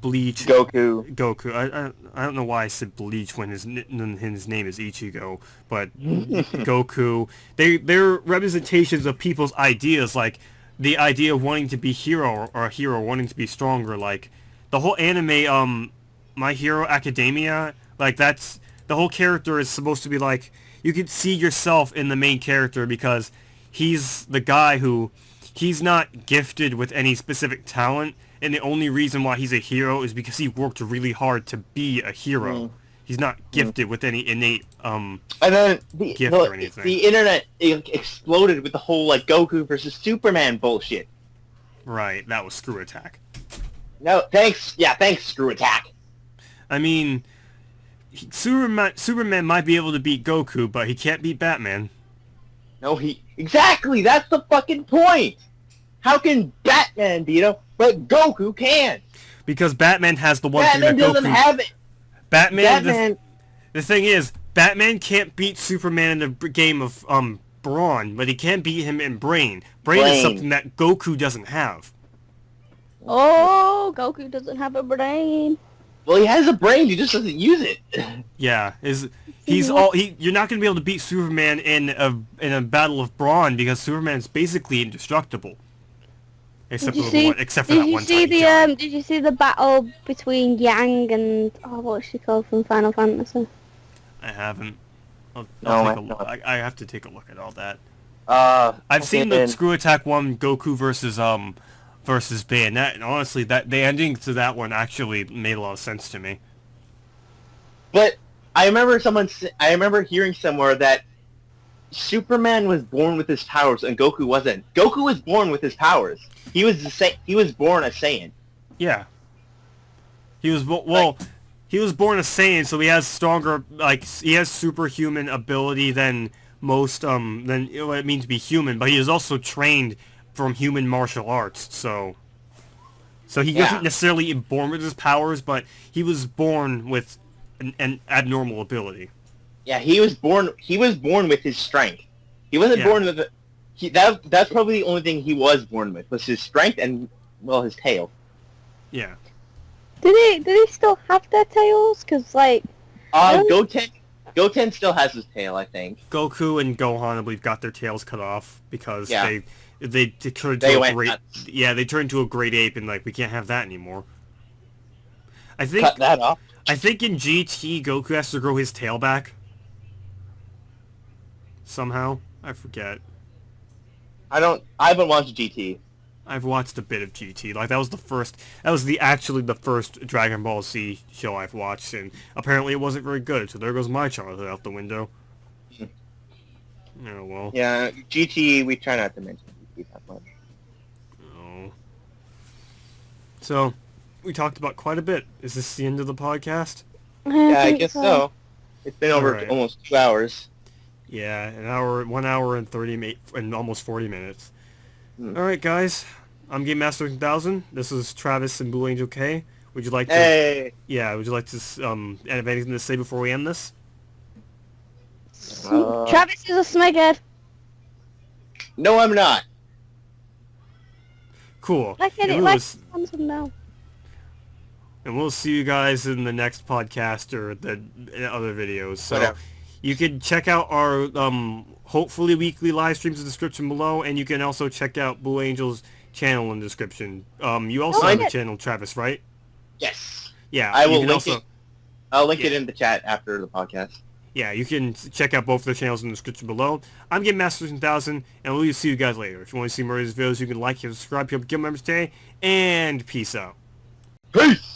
Bleach,
Goku.
I don't know why I said Bleach when his name is Ichigo, but Goku. They're representations of people's ideas, like the idea of wanting to be hero or a hero wanting to be stronger. Like the whole anime, My Hero Academia, like that's the whole character is supposed to be like you could see yourself in the main character because he's the guy who he's not gifted with any specific talent. And the only reason why he's a hero is because he worked really hard to be a hero. He's not gifted with any innate
and then
gift or anything.
The internet exploded with the whole like Goku versus Superman bullshit.
Right, that was Screw Attack.
No, thanks. Yeah, thanks, Screw Attack.
I mean, Superman might be able to beat Goku, but he can't beat Batman.
No, exactly. That's the fucking point. How can Batman beat him, but Goku can?
Because Batman has the one thing
Batman
that Goku...
doesn't have it.
Batman... The thing is, Batman can't beat Superman in the game of brawn, but he can beat him in brain. Brain is something that Goku doesn't have.
Oh, Goku doesn't have a brain.
Well, he has a brain, he just doesn't use it.
Yeah, you're not gonna be able to beat Superman in a battle of brawn because Superman's basically indestructible. Except for that one time.
Did you see the battle between Yang and what's she called from Final Fantasy?
I haven't. I'll
No,
take a look. I have to take a look at all that.
I've
seen the Screw Attack one, Goku versus Bayonet, and honestly, the ending to that one actually made a lot of sense to me.
But I remember hearing somewhere that Superman was born with his powers and Goku wasn't. Goku was born with his powers. He was born a Saiyan.
Yeah. He was he was born a Saiyan, so he has stronger, like he has superhuman ability than most than what it means to be human. But he is also trained from human martial arts, so he wasn't necessarily born with his powers, but he was born with an abnormal ability.
Yeah, he was born with his strength. He wasn't born with that's probably the only thing he was born with was his strength and his tail.
Yeah.
Did he still have their tails? Cause like
Goten still has his tail, I think.
Goku and Gohan, I believe, got their tails cut off because they turned into a great ape, and like we can't have that anymore. I think
cut that off.
I think in GT, Goku has to grow his tail back. Somehow. I forget.
I haven't watched GT.
I've watched a bit of GT. Like, that was actually the first Dragon Ball Z show I've watched, and apparently it wasn't very good, so there goes my childhood out the window. Oh, well.
Yeah, GT, we try not to mention GT that much.
Oh. So, we talked about quite a bit. Is this the end of the podcast?
Yeah, I guess so. It's been over almost 2 hours.
Yeah, 1 hour and 30 and almost 40 minutes. Alright, guys. I'm Gamemaster 1000. This is Travis and Blue Angel K. Would you like to...
Hey!
Yeah, would you like to have anything to say before we end this?
Travis is a smeghead.
No, I'm not.
Cool.
And
we'll see you guys in the next podcast or the other videos. So
Whatever.
You can check out our hopefully weekly live streams in the description below, and you can also check out Blue Angel's channel in the description. You also have a channel, Travis, right?
Yes.
Yeah.
I will link it. I'll link it in the chat after the podcast.
yeah, you can check out both of their channels in the description below. I'm Gamemaster 1000, and we'll see you guys later. If you want to see more of these videos, you can like and subscribe to Guild members today, and peace out.
Peace!